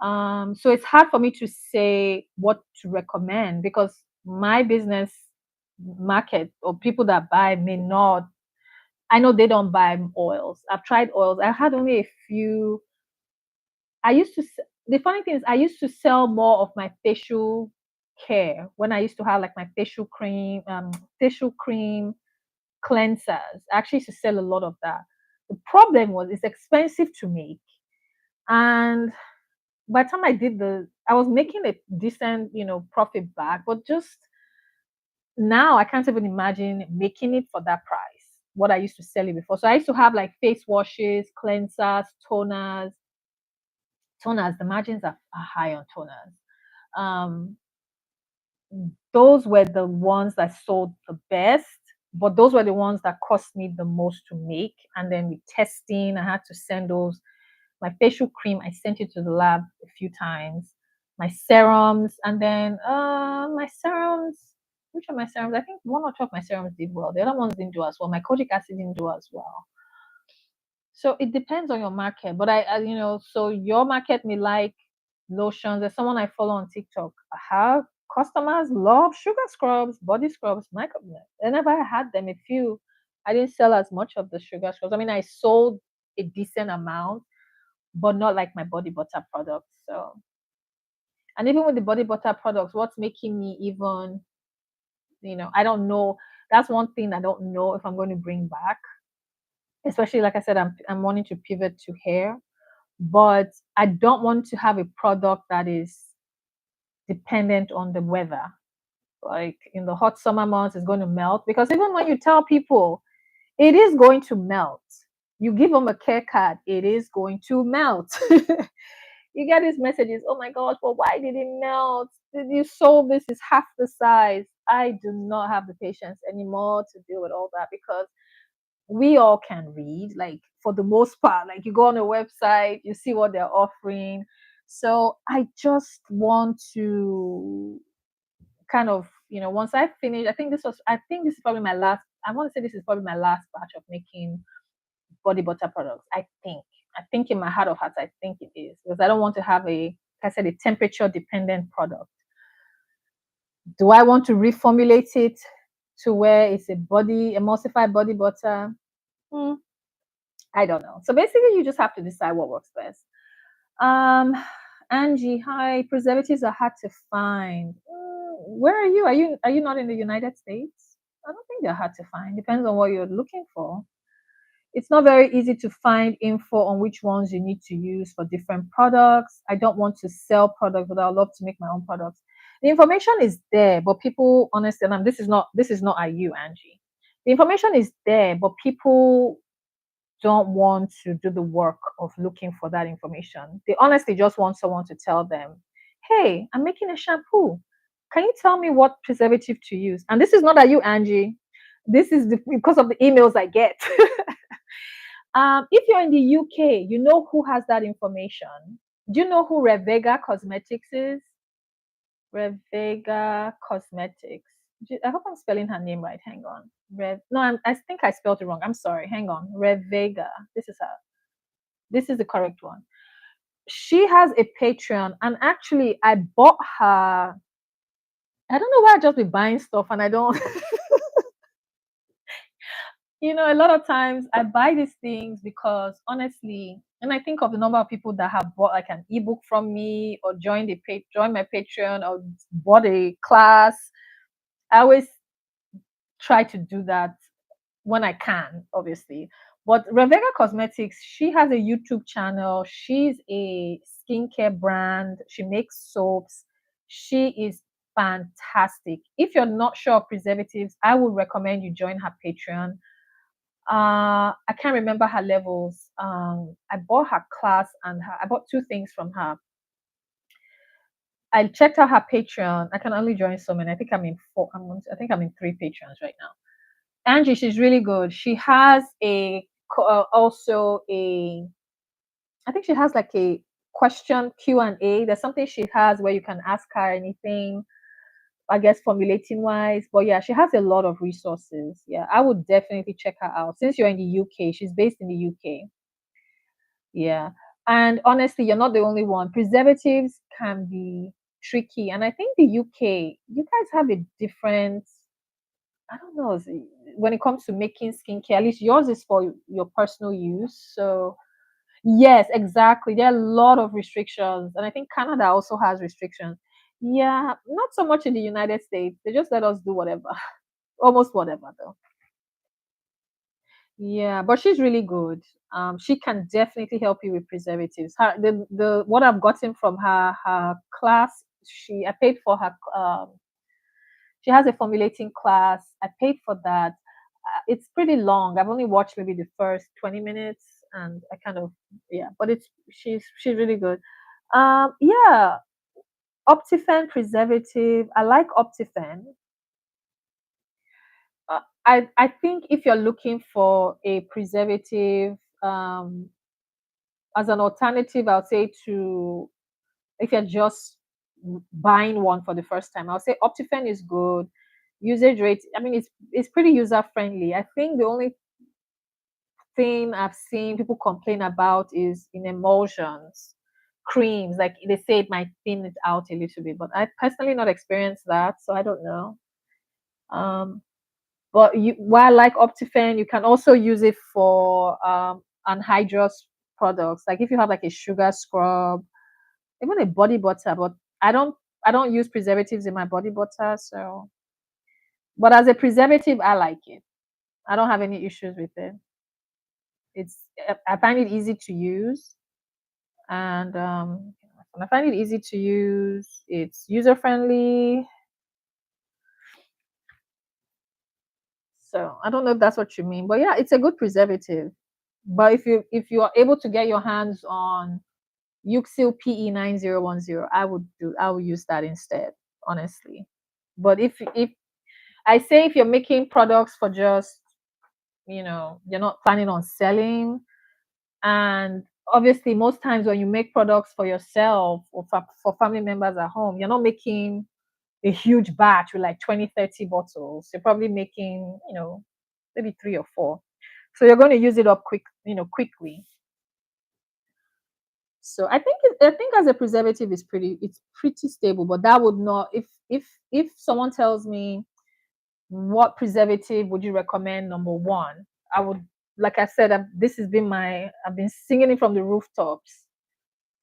So it's hard for me to say what to recommend because my business market or people that buy may not. I know they don't buy oils. I've tried oils. I had only a few. I used to. The funny thing is, I used to sell more of my facial care when I used to have like my facial cream cleansers. I actually used to sell a lot of that. The problem was it's expensive to make, and by the time I was making a decent, profit back, but just now I can't even imagine making it for that price. What I used to sell it before. So I used to have like face washes, cleansers, toners. Toners, the margins are high on toners. Um, those were the ones that sold the best, but those were the ones that cost me the most to make. And then with testing, I had to send those. My facial cream, I sent it to the lab a few times. My serums, and then my serums. Which are my serums? I think one or two of my serums did well. The other ones didn't do as well. My kojic acid didn't do as well. So it depends on your market. But so your market may like lotions. There's someone I follow on TikTok. I have customers love sugar scrubs, body scrubs, makeup. Whenever I had them, a few, I didn't sell as much of the sugar scrubs. I mean, I sold a decent amount, but not like my body butter products. So, and even with the body butter products, what's making me even, I don't know. That's one thing I don't know if I'm going to bring back. Especially, like I said, I'm wanting to pivot to hair, but I don't want to have a product that is dependent on the weather. Like in the hot summer months, it's going to melt, because even when you tell people it is going to melt, you give them a care card, it is going to melt. You get these messages, oh my gosh, well, why did it melt? Did you sold this is half the size? I do not have the patience anymore to deal with all that, because we all can read, like for the most part, like you go on a website, you see what they're offering. So I just want to kind of, once I finish, I think this is probably my last, I want to say this is probably my last batch of making body butter products. I think in my heart of hearts, I think it is, because I don't want to have like I said, a temperature dependent product. Do I want to reformulate it to where it's a body emulsified body butter? Hmm, I don't know. So basically, you just have to decide what works best. Um, Angie, hi. Preservatives are hard to find. Where are you? Are you not in the United States? I don't think they're hard to find. Depends on what you're looking for. It's not very easy to find info on which ones you need to use for different products. I don't want to sell products, but I would love to make my own products. The information is there, but people honestly, and this is not at you, Angie. The information is there, but people don't want to do the work of looking for that information. They honestly just want someone to tell them, hey, I'm making a shampoo. Can you tell me what preservative to use? And this is not at you, Angie. This is because of the emails I get. If you're in the UK, you know who has that information. Do you know who Revega Cosmetics is? Revega Cosmetics. I hope I'm spelling her name right. Hang on. No, I think I spelled it wrong. I'm sorry. Hang on. Revega. This is her. This is the correct one. She has a Patreon, and actually, I bought her. I don't know why I just be buying stuff, and I don't. A lot of times I buy these things because honestly, and I think of the number of people that have bought like an ebook from me, or join my Patreon, or bought a class. I always try to do that when I can, obviously. But Rebecca Cosmetics, she has a YouTube channel. She's a skincare brand. She makes soaps. She is fantastic. If you're not sure of preservatives, I would recommend you join her Patreon. I can't remember her levels. I bought her class, and I bought two things from her. I checked out her Patreon. I can only join so many. I think I'm in four. I think I'm in three Patreons right now. Angie, she's really good. She has also a, I think she has like a question Q&A. There's something she has where you can ask her anything, I guess formulating wise. But yeah, she has a lot of resources. Yeah, I would definitely check her out. Since you're in the UK, she's based in the UK. Yeah. And honestly, you're not the only one. Preservatives can be tricky. And I think the UK, you guys have a different, I don't know, when it comes to making skincare, at least yours is for your personal use. So, yes, exactly. There are a lot of restrictions. And I think Canada also has restrictions. Yeah, not so much in the United States. They just let us do whatever, almost whatever, though. Yeah, but she's really good. She can definitely help you with preservatives. The what I've gotten from her class, I paid for her. She has a formulating class. I paid for that. It's pretty long. I've only watched maybe the first 20 minutes, and I kind of, yeah. But she's really good. Yeah, Optifen preservative. I like Optifen. I think if you're looking for a preservative, as an alternative, I would say to, if you're just buying one for the first time, I'll say Optifen is good. Usage rate, I mean, it's pretty user friendly. I think the only thing I've seen people complain about is in emulsions, creams. Like they say it might thin it out a little bit, but I personally not experienced that, so I don't know. Um, but while I like Optifan, you can also use it for anhydrous products. Like if you have like a sugar scrub, even a body butter. But I don't I don't use preservatives in my body butter, so but as a preservative, I like it. I don't have any issues with it. It's I find it easy to use, and I find it easy to use. It's user friendly. So I don't know if that's what you mean, but yeah, it's a good preservative. But if you are able to get your hands on Euxil PE9010, I would use that instead, honestly. But if I say if you're making products for just you're not planning on selling, and obviously most times when you make products for yourself or for family members at home, you're not making a huge batch with like 20, 30 bottles. You're probably making maybe three or four, so you're going to use it up quickly. So I think as a preservative it's pretty stable, but that would not if someone tells me what preservative would you recommend number one, I would, like I said, this has been I've been singing it from the rooftops,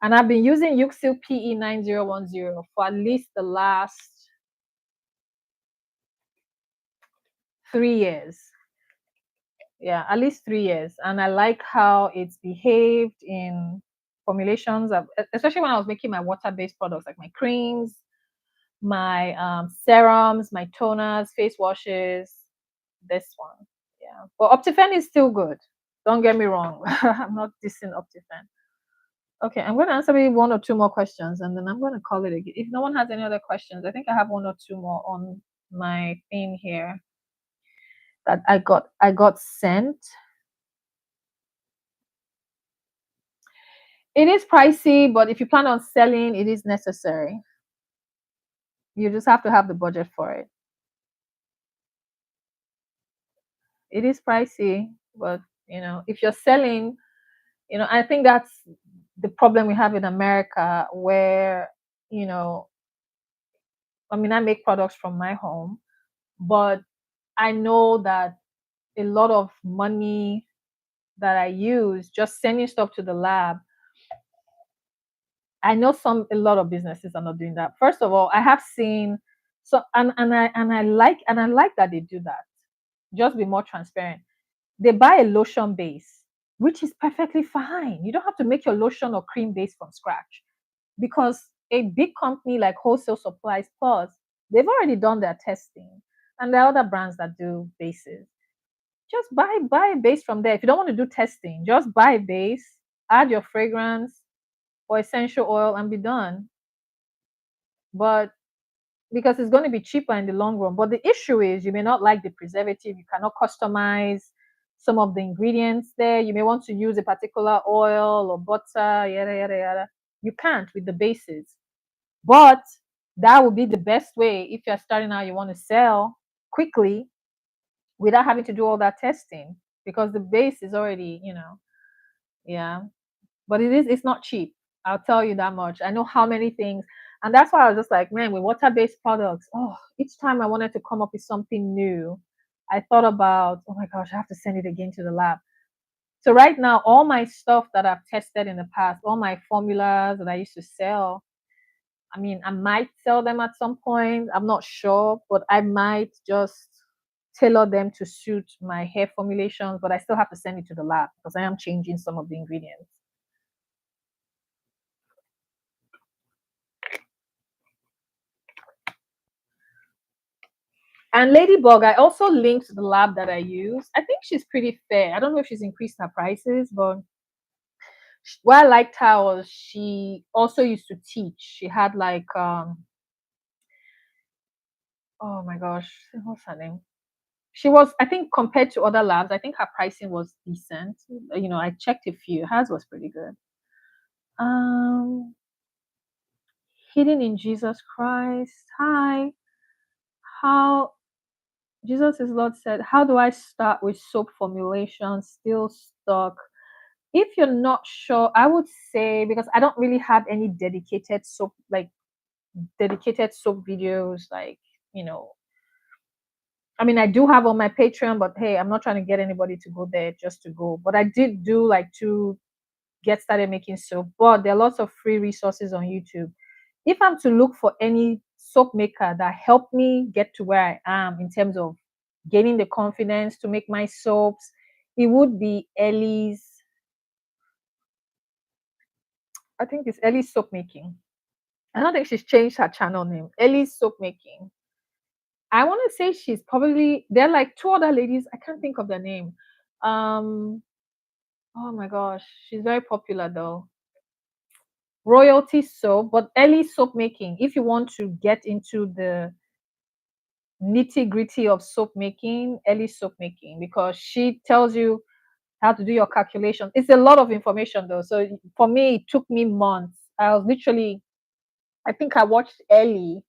and I've been using Euxil PE9010 for at least the last 3 years. Yeah, at least 3 years, and I like how it's behaved in formulations, especially when I was making my water-based products like my creams, my serums, my toners, face washes. This one, yeah. But Optifan is still good. Don't get me wrong. I'm not dissing Optifan. Okay, I'm going to answer maybe one or two more questions, and then I'm going to call it again. If no one has any other questions, I think I have one or two more on my thing here that I got sent. It is pricey, but if you plan on selling, it is necessary. You just have to have the budget for it. It is pricey, but if you're selling, I think that's the problem we have in America, where you know, I mean, I make products from my home, but I know that a lot of money that I use just sending stuff to the lab. I know a lot of businesses are not doing that. First of all, I have seen so and I like that they do that. Just be more transparent. They buy a lotion base, which is perfectly fine. You don't have to make your lotion or cream base from scratch, because a big company like Wholesale Supplies Plus, they've already done their testing, and there are other brands that do bases. Just buy a base from there. If you don't want to do testing, just buy a base, add your fragrance or essential oil, and be done. But because it's going to be cheaper in the long run. But the issue is you may not like the preservative. You cannot customize some of the ingredients there. You may want to use a particular oil or butter, yada yada yada. You can't with the bases. But that would be the best way if you're starting out, you want to sell quickly without having to do all that testing, because the base is already, yeah. But it's not cheap. I'll tell you that much. I know how many things. And that's why I was just like, man, with water-based products, oh, each time I wanted to come up with something new, I thought about, oh my gosh, I have to send it again to the lab. So right now, all my stuff that I've tested in the past, all my formulas that I used to sell, I mean, I might sell them at some point. I'm not sure, but I might just tailor them to suit my hair formulations, but I still have to send it to the lab because I am changing some of the ingredients. And Ladybug, I also linked the lab that I use. I think she's pretty fair. I don't know if she's increased her prices, but what I liked her was she also used to teach. She had like oh my gosh, what's her name? She was, I think, compared to other labs, I think her pricing was decent. I checked a few. Hers was pretty good. Um, Hidden in Jesus Christ. Hi. How? Jesus is Lord said, how do I start with soap formulation? Still stuck. If you're not sure, I would say, because I don't really have any dedicated soap videos, like, you know, I mean, I do have on my Patreon, but hey, I'm not trying to get anybody to go there just to go. But I did do like to get started making soap, but there are lots of free resources on YouTube. If I'm to look for any soap maker that helped me get to where I am in terms of gaining the confidence to make my soaps, it would be Ellie's. I think it's Ellie's Soap Making. I don't think she's changed her channel name. Ellie's Soap Making. I want to say she's probably there are like two other ladies. I can't think of their name. Um, oh my gosh, she's very popular though. Royalty soap, but Ellie soap making. If you want to get into the nitty gritty of soap making, Ellie soap making, because she tells you how to do your calculation. It's a lot of information though. So for me, it took me months. I was literally, I think I watched Ellie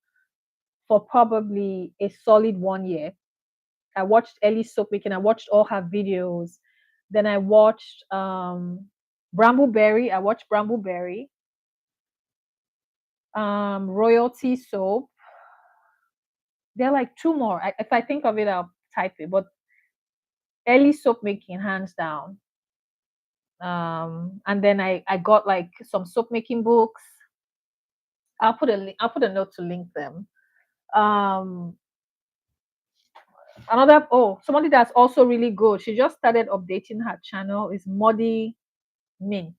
for probably a solid 1 year. I watched Ellie soap making. I watched all her videos. Then I watched Brambleberry. I watched Brambleberry. Royalty soap. There are like two more. If I think of it, I'll type it. But Ellie soap making, hands down. And then I got like some soap making books. I'll put a note to link them. Um, somebody that's also really good. She just started updating her channel. Is Muddy Mint.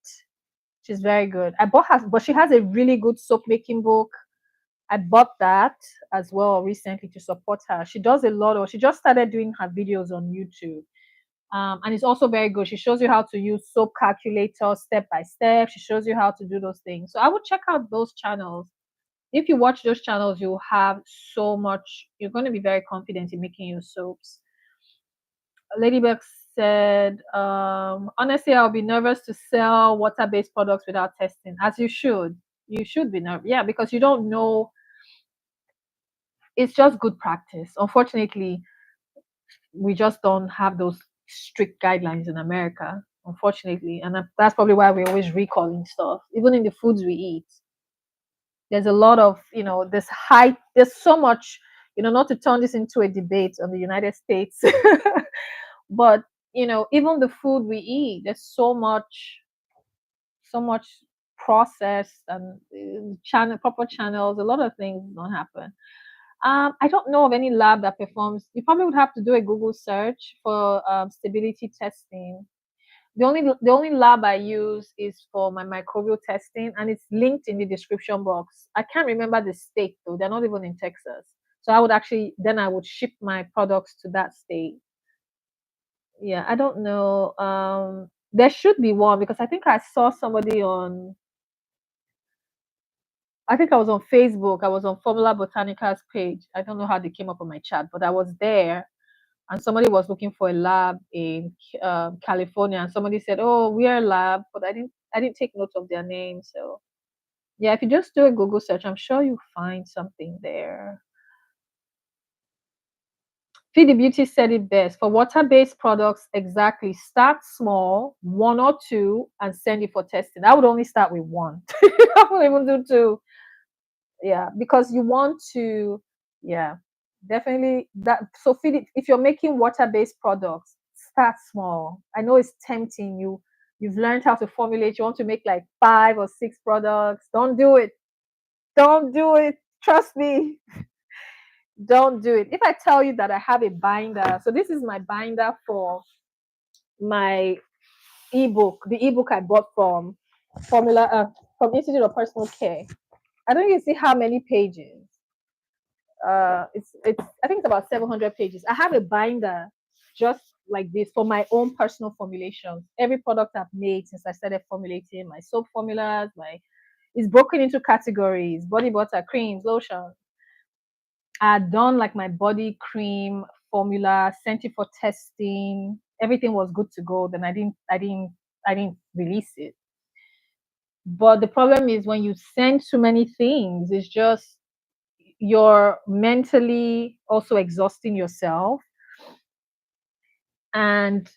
She's very good. I bought her, but she has a really good soap making book. I bought that as well recently to support her. She does a lot of. She just started doing her videos on YouTube. And it's also very good. She shows you how to use soap calculator step by step. She shows you how to do those things. So I would check out those channels. If you watch those channels, you'll have so much. You're going to be very confident in making your soaps. Ladybug said, honestly, I'll be nervous to sell water-based products without testing, as you should. You should be nervous. Yeah, because you don't know. It's just good practice. Unfortunately, we just don't have those strict guidelines in America, unfortunately, and that's probably why we're always recalling stuff. Even in the foods we eat, there's a lot of there's so much, not to turn this into a debate on the United States, but even the food we eat, there's so much processed and proper channels. A lot of things don't happen. I don't know of any lab that performs. You probably would have to do a Google search for stability testing. The only lab I use is for my microbial testing, and it's linked in the description box. I can't remember the state though; they're not even in Texas. So I would ship my products to that state. Yeah, I don't know. There should be one because I think I saw somebody on. I think I was on Facebook. I was on Formula Botanicas page. I don't know how they came up on my chat, but I was there, and somebody was looking for a lab in California, and somebody said, "Oh, we're a lab," but I didn't take note of their name. So yeah, if you just do a Google search, I'm sure you'll find something there. Feed the Beauty said it best. For water-based products, exactly. Start small, one or two, and send it for testing. I would only start with one. I wouldn't even do two. Yeah, because you want to, yeah, definitely that. So feed it. If you're making water-based products, start small. I know it's tempting. You've learned how to formulate. You want to make like 5 or 6 products. Don't do it. Don't do it. Trust me. Don't do it. If I tell you that I have a binder, so this is my binder for my ebook, the ebook I bought from Institute of Personal Care. I don't even see how many pages. It's I think it's about 700 pages. I have a binder just like this for my own personal formulations. Every product I've made since I started formulating my soap formulas, my it's broken into categories: body butter, creams, lotion. I had done like my body cream formula, sent it for testing. Everything was good to go. Then I didn't release it. But the problem is when you send too many things, it's just you're mentally also exhausting yourself, and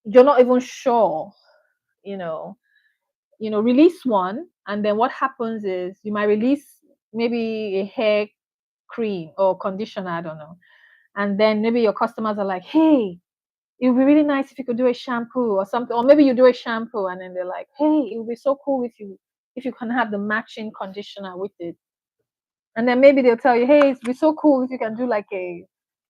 you're not even sure, you know, release one, and then what happens is you might release maybe a hair cream or conditioner, I don't know. And then maybe your customers are like, hey, it would be really nice if you could do a shampoo or something. Or maybe you do a shampoo and then they're like, hey, it would be so cool if you can have the matching conditioner with it. And then maybe they'll tell you, hey, it'd be so cool if you can do like a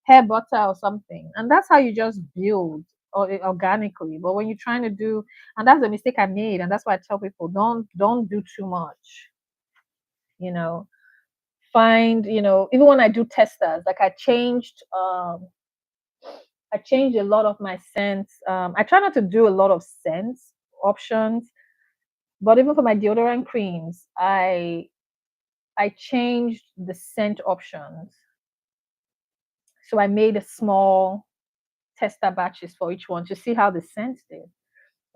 hair butter or something. And that's how you just build organically. But when you're trying to do, and that's the mistake I made, and that's why I tell people, don't do too much. You know, find, even when I do testers, like I changed a lot of my scents. I try not to do a lot of scents options, but even for my deodorant creams, I changed the scent options. So I made a small tester batches for each one to see how the scent did.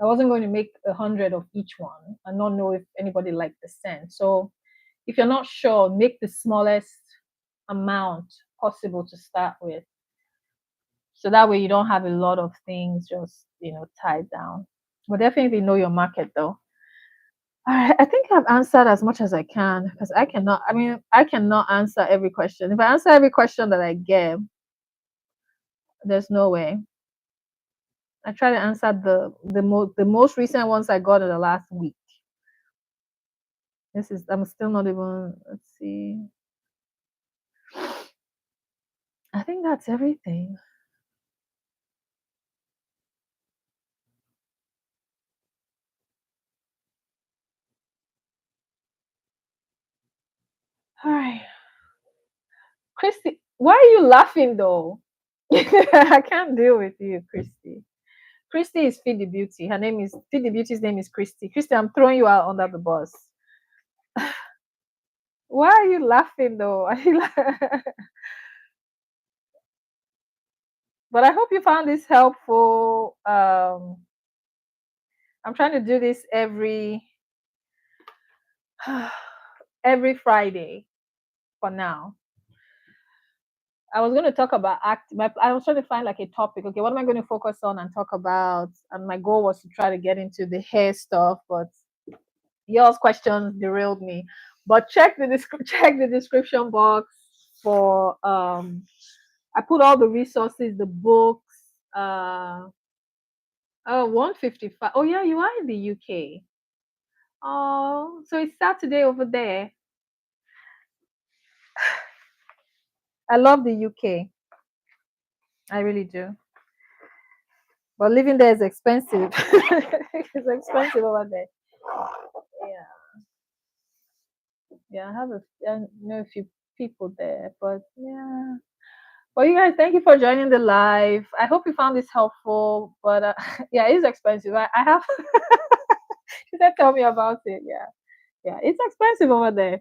I wasn't going to make 100 of each one and not know if anybody liked the scent. So if you're not sure, make the smallest amount possible to start with. So that way you don't have a lot of things just, tied down. But definitely know your market though. All right, I think I've answered as much as I can because I cannot answer every question. If I answer every question that I get, there's no way. I try to answer the most recent ones I got in the last week. I'm still not even, let's see. I think that's everything. All right. Christy, why are you laughing though? I can't deal with you, Christy. Christy is Feed the Beauty. Feed the Beauty's name is Christy. Christy, I'm throwing you out under the bus. Why are you laughing though? But I hope you found this helpful. I'm trying to do this every Friday for now. I was going to talk about I was trying to find like a topic. Okay, what am I going to focus on and talk about? And my goal was to try to get into the hair stuff, but y'all's questions derailed me. But check the description box for I put all the resources, the books. Oh, 155. Oh yeah, you are in the UK. Oh, so it's Saturday over there. I love the UK. I really do. But living there is expensive. It's expensive over there. Yeah, yeah. I know a few people there, but yeah. Well, you guys, thank you for joining the live. I hope you found this helpful. But yeah, it's expensive. I have. She said, "Tell me about it." Yeah, yeah. It's expensive over there.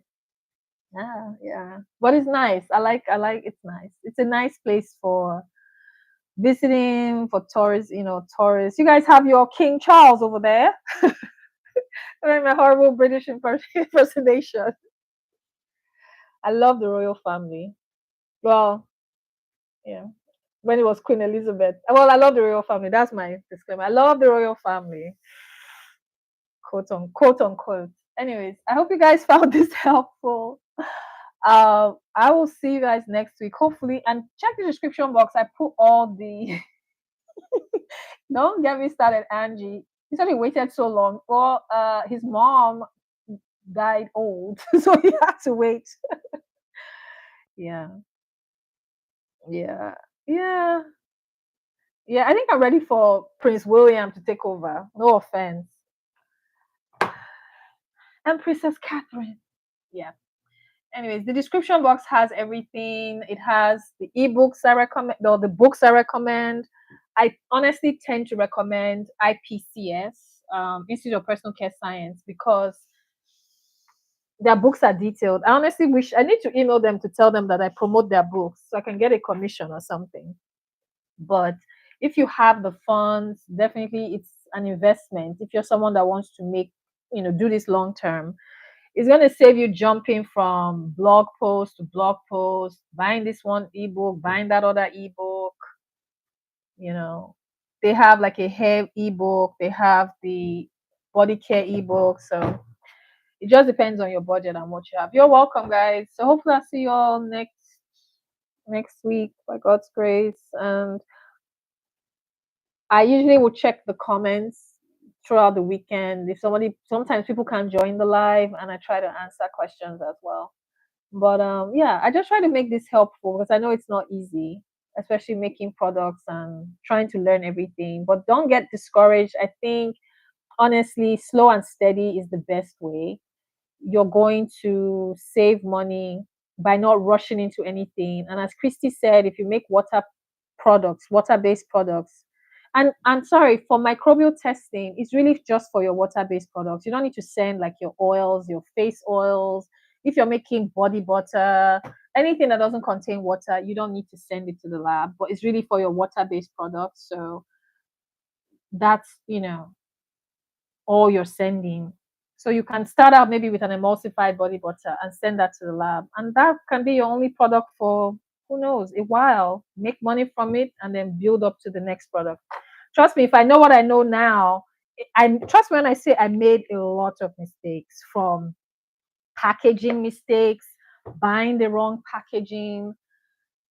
Yeah, yeah. But it's nice. I like. It's nice. It's a nice place for visiting for tourists. Tourists. You guys have your King Charles over there. I'm a horrible British impersonation. I love the royal family. Well, yeah. When it was Queen Elizabeth. Well, I love the royal family. That's my disclaimer. I love the royal family. Quote unquote. Anyways, I hope you guys found this helpful. I will see you guys next week, hopefully. And check the description box. I put all the don't get me started, Angie. He said he waited so long. Well, his mom died old, so he had to wait. Yeah, yeah, yeah, yeah. I think I'm ready for Prince William to take over. No offense, and Princess Catherine. Yeah. Anyways, the description box has everything. It has the ebooks I recommend, or the books I recommend. I honestly tend to recommend IPCS, Institute of Personal Care Science, because their books are detailed. I honestly wish I need to email them to tell them that I promote their books so I can get a commission or something. But if you have the funds, definitely it's an investment. If you're someone that wants to do this long term, It's going to save you jumping from blog post to blog post, buying this one ebook, buying that other ebook. You know, they have like a hair ebook, they have the body care ebook. So it just depends on your budget and what you have. You're welcome, guys. So hopefully I'll see you all next week by God's grace. And I usually will check the comments throughout the weekend. If somebody, sometimes people can't join the live, and I try to answer questions as well. But yeah, I just try to make this helpful because I know it's not easy, especially making products and trying to learn everything. But don't get discouraged. I think honestly, slow and steady is the best way. You're going to save money by not rushing into anything. And as Christy said, if you make water-based products, and sorry, for microbial testing, it's really just for your water-based products. You don't need to send like your oils, your face oils. If you're making body butter, anything that doesn't contain water, you don't need to send it to the lab. But it's really for your water-based products. So that's all you're sending. So you can start out maybe with an emulsified body butter and send that to the lab. And that can be your only product for, who knows, a while. Make money from it and then build up to the next product. Trust me, if I know what I know now, I trust me when I say I made a lot of mistakes, from packaging mistakes, buying the wrong packaging,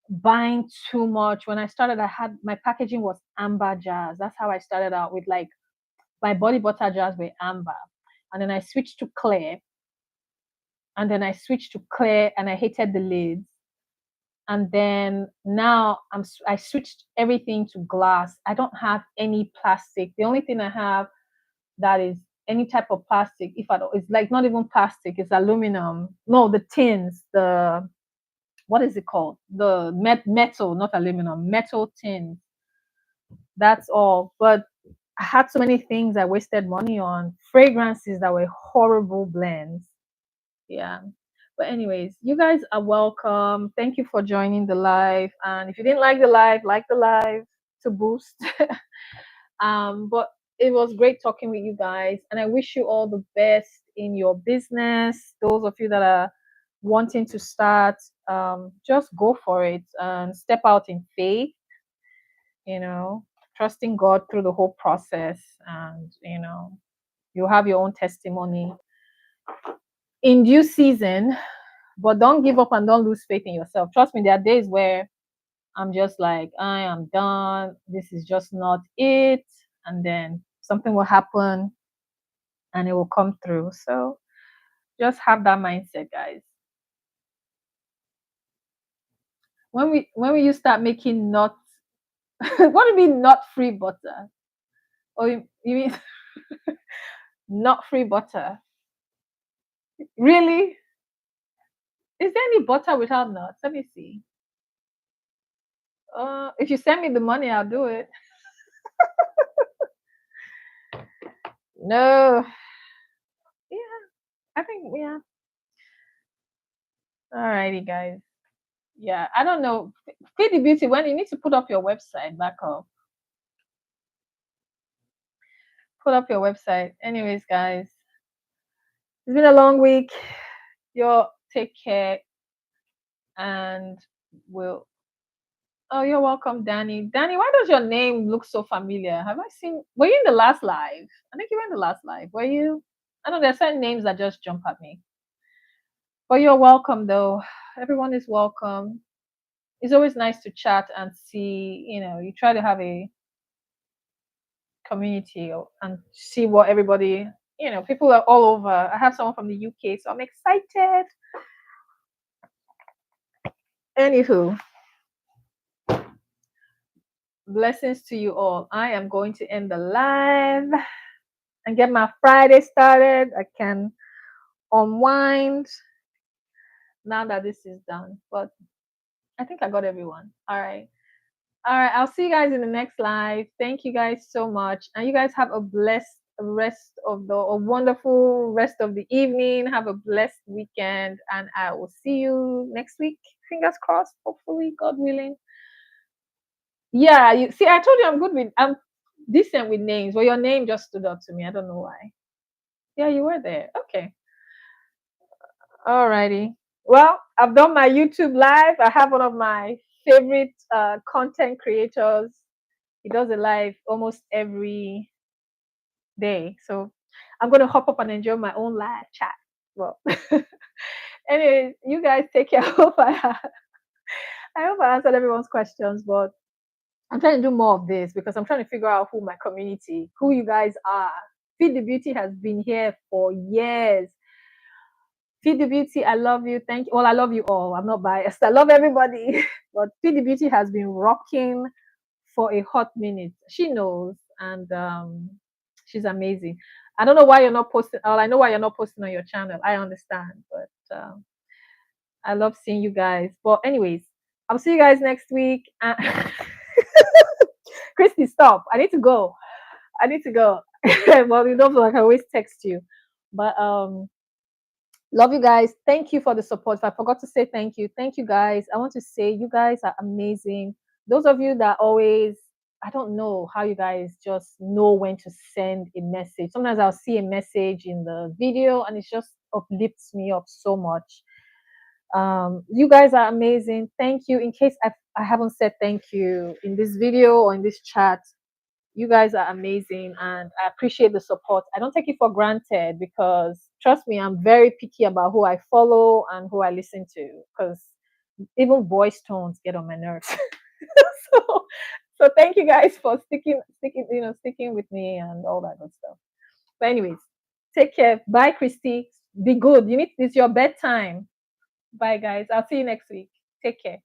buying too much. When I started, I had my packaging was amber jars. That's how I started out, with like my body butter jars were amber. And then I switched to clear. And then I switched to clear and I hated the lids. And then now I switched everything to glass. I don't have any plastic. The only thing I have that is any type of plastic, if at all, it's like not even plastic, it's aluminum. No, the tins, the what is it called? The metal, not aluminum, metal tins. That's all. But I had so many things I wasted money on. Fragrances that were horrible blends. Yeah. But anyways, you guys are welcome. Thank you for joining the live. And if you didn't like the live to boost. But it was great talking with you guys. And I wish you all the best in your business. Those of you that are wanting to start, just go for it and step out in faith, you know, trusting God through the whole process. And, you'll have your own testimony in due season. But don't give up and don't lose faith in yourself. Trust me, there are days where I'm just like, I am done. This is just not it. And then something will happen and it will come through. So just have that mindset, guys. When you start making not what do you mean not free butter? Or you mean not free butter? Really? Is there any butter without nuts? Let me see. If you send me the money, I'll do it. No. Yeah, I think, yeah. Alrighty, guys. Yeah, I don't know. Feed the Beauty, when you need to put up your website back up. Put up your website. Anyways, guys, it's been a long week. You take care, and we'll. Oh, you're welcome, Danny. Danny, why does your name look so familiar? Have I seen? Were you in the last live? I think you were in the last live. Were you? I know there are certain names that just jump at me. But you're welcome, though. Everyone is welcome. It's always nice to chat and see. You try to have a community and see what everybody. People are all over. I have someone from the UK, so I'm excited. Anywho, blessings to you all. I am going to end the live and get my Friday started. I can unwind now that this is done. But I think I got everyone. All right. All right. I'll see you guys in the next live. Thank you guys so much. And you guys have a blessed a wonderful rest of the evening. Have a blessed weekend. And I will see you next week. Fingers crossed, hopefully, God willing. Yeah, you see, I told you I'm decent with names. Well, your name just stood out to me. I don't know why. Yeah, you were there. Okay. Alrighty. Well, I've done my YouTube live. I have one of my favorite content creators. He does a live almost every day. So I'm going to hop up and enjoy my own live chat. Well, anyways, you guys take care. I hope I answered everyone's questions, but I'm trying to do more of this because I'm trying to figure out who my community, who you guys are. Feed the Beauty has been here for years. Feed the Beauty, I love you. Thank you. Well, I love you all. I'm not biased. I love everybody. But Feed the Beauty has been rocking for a hot minute. She knows, and she's amazing. I don't know why you're not posting. Well, I know why you're not posting on your channel. I understand, but I love seeing you guys. But anyways, I'll see you guys next week. Christy, stop! I need to go. I need to go. Well, you know, like I always text you, but love you guys. Thank you for the support. If I forgot to say thank you guys. I want to say you guys are amazing. Those of you that always, I don't know how you guys just know when to send a message. Sometimes I'll see a message in the video and it just uplifts me up so much. You guys are amazing. Thank you. In case I haven't said thank you in this video or in this chat, you guys are amazing and I appreciate the support. I don't take it for granted because trust me, I'm very picky about who I follow and who I listen to because even voice tones get on my nerves. so, so thank you guys for sticking with me and all that good stuff. But anyways, take care. Bye, Christy. Be good. It's your bedtime. Bye, guys. I'll see you next week. Take care.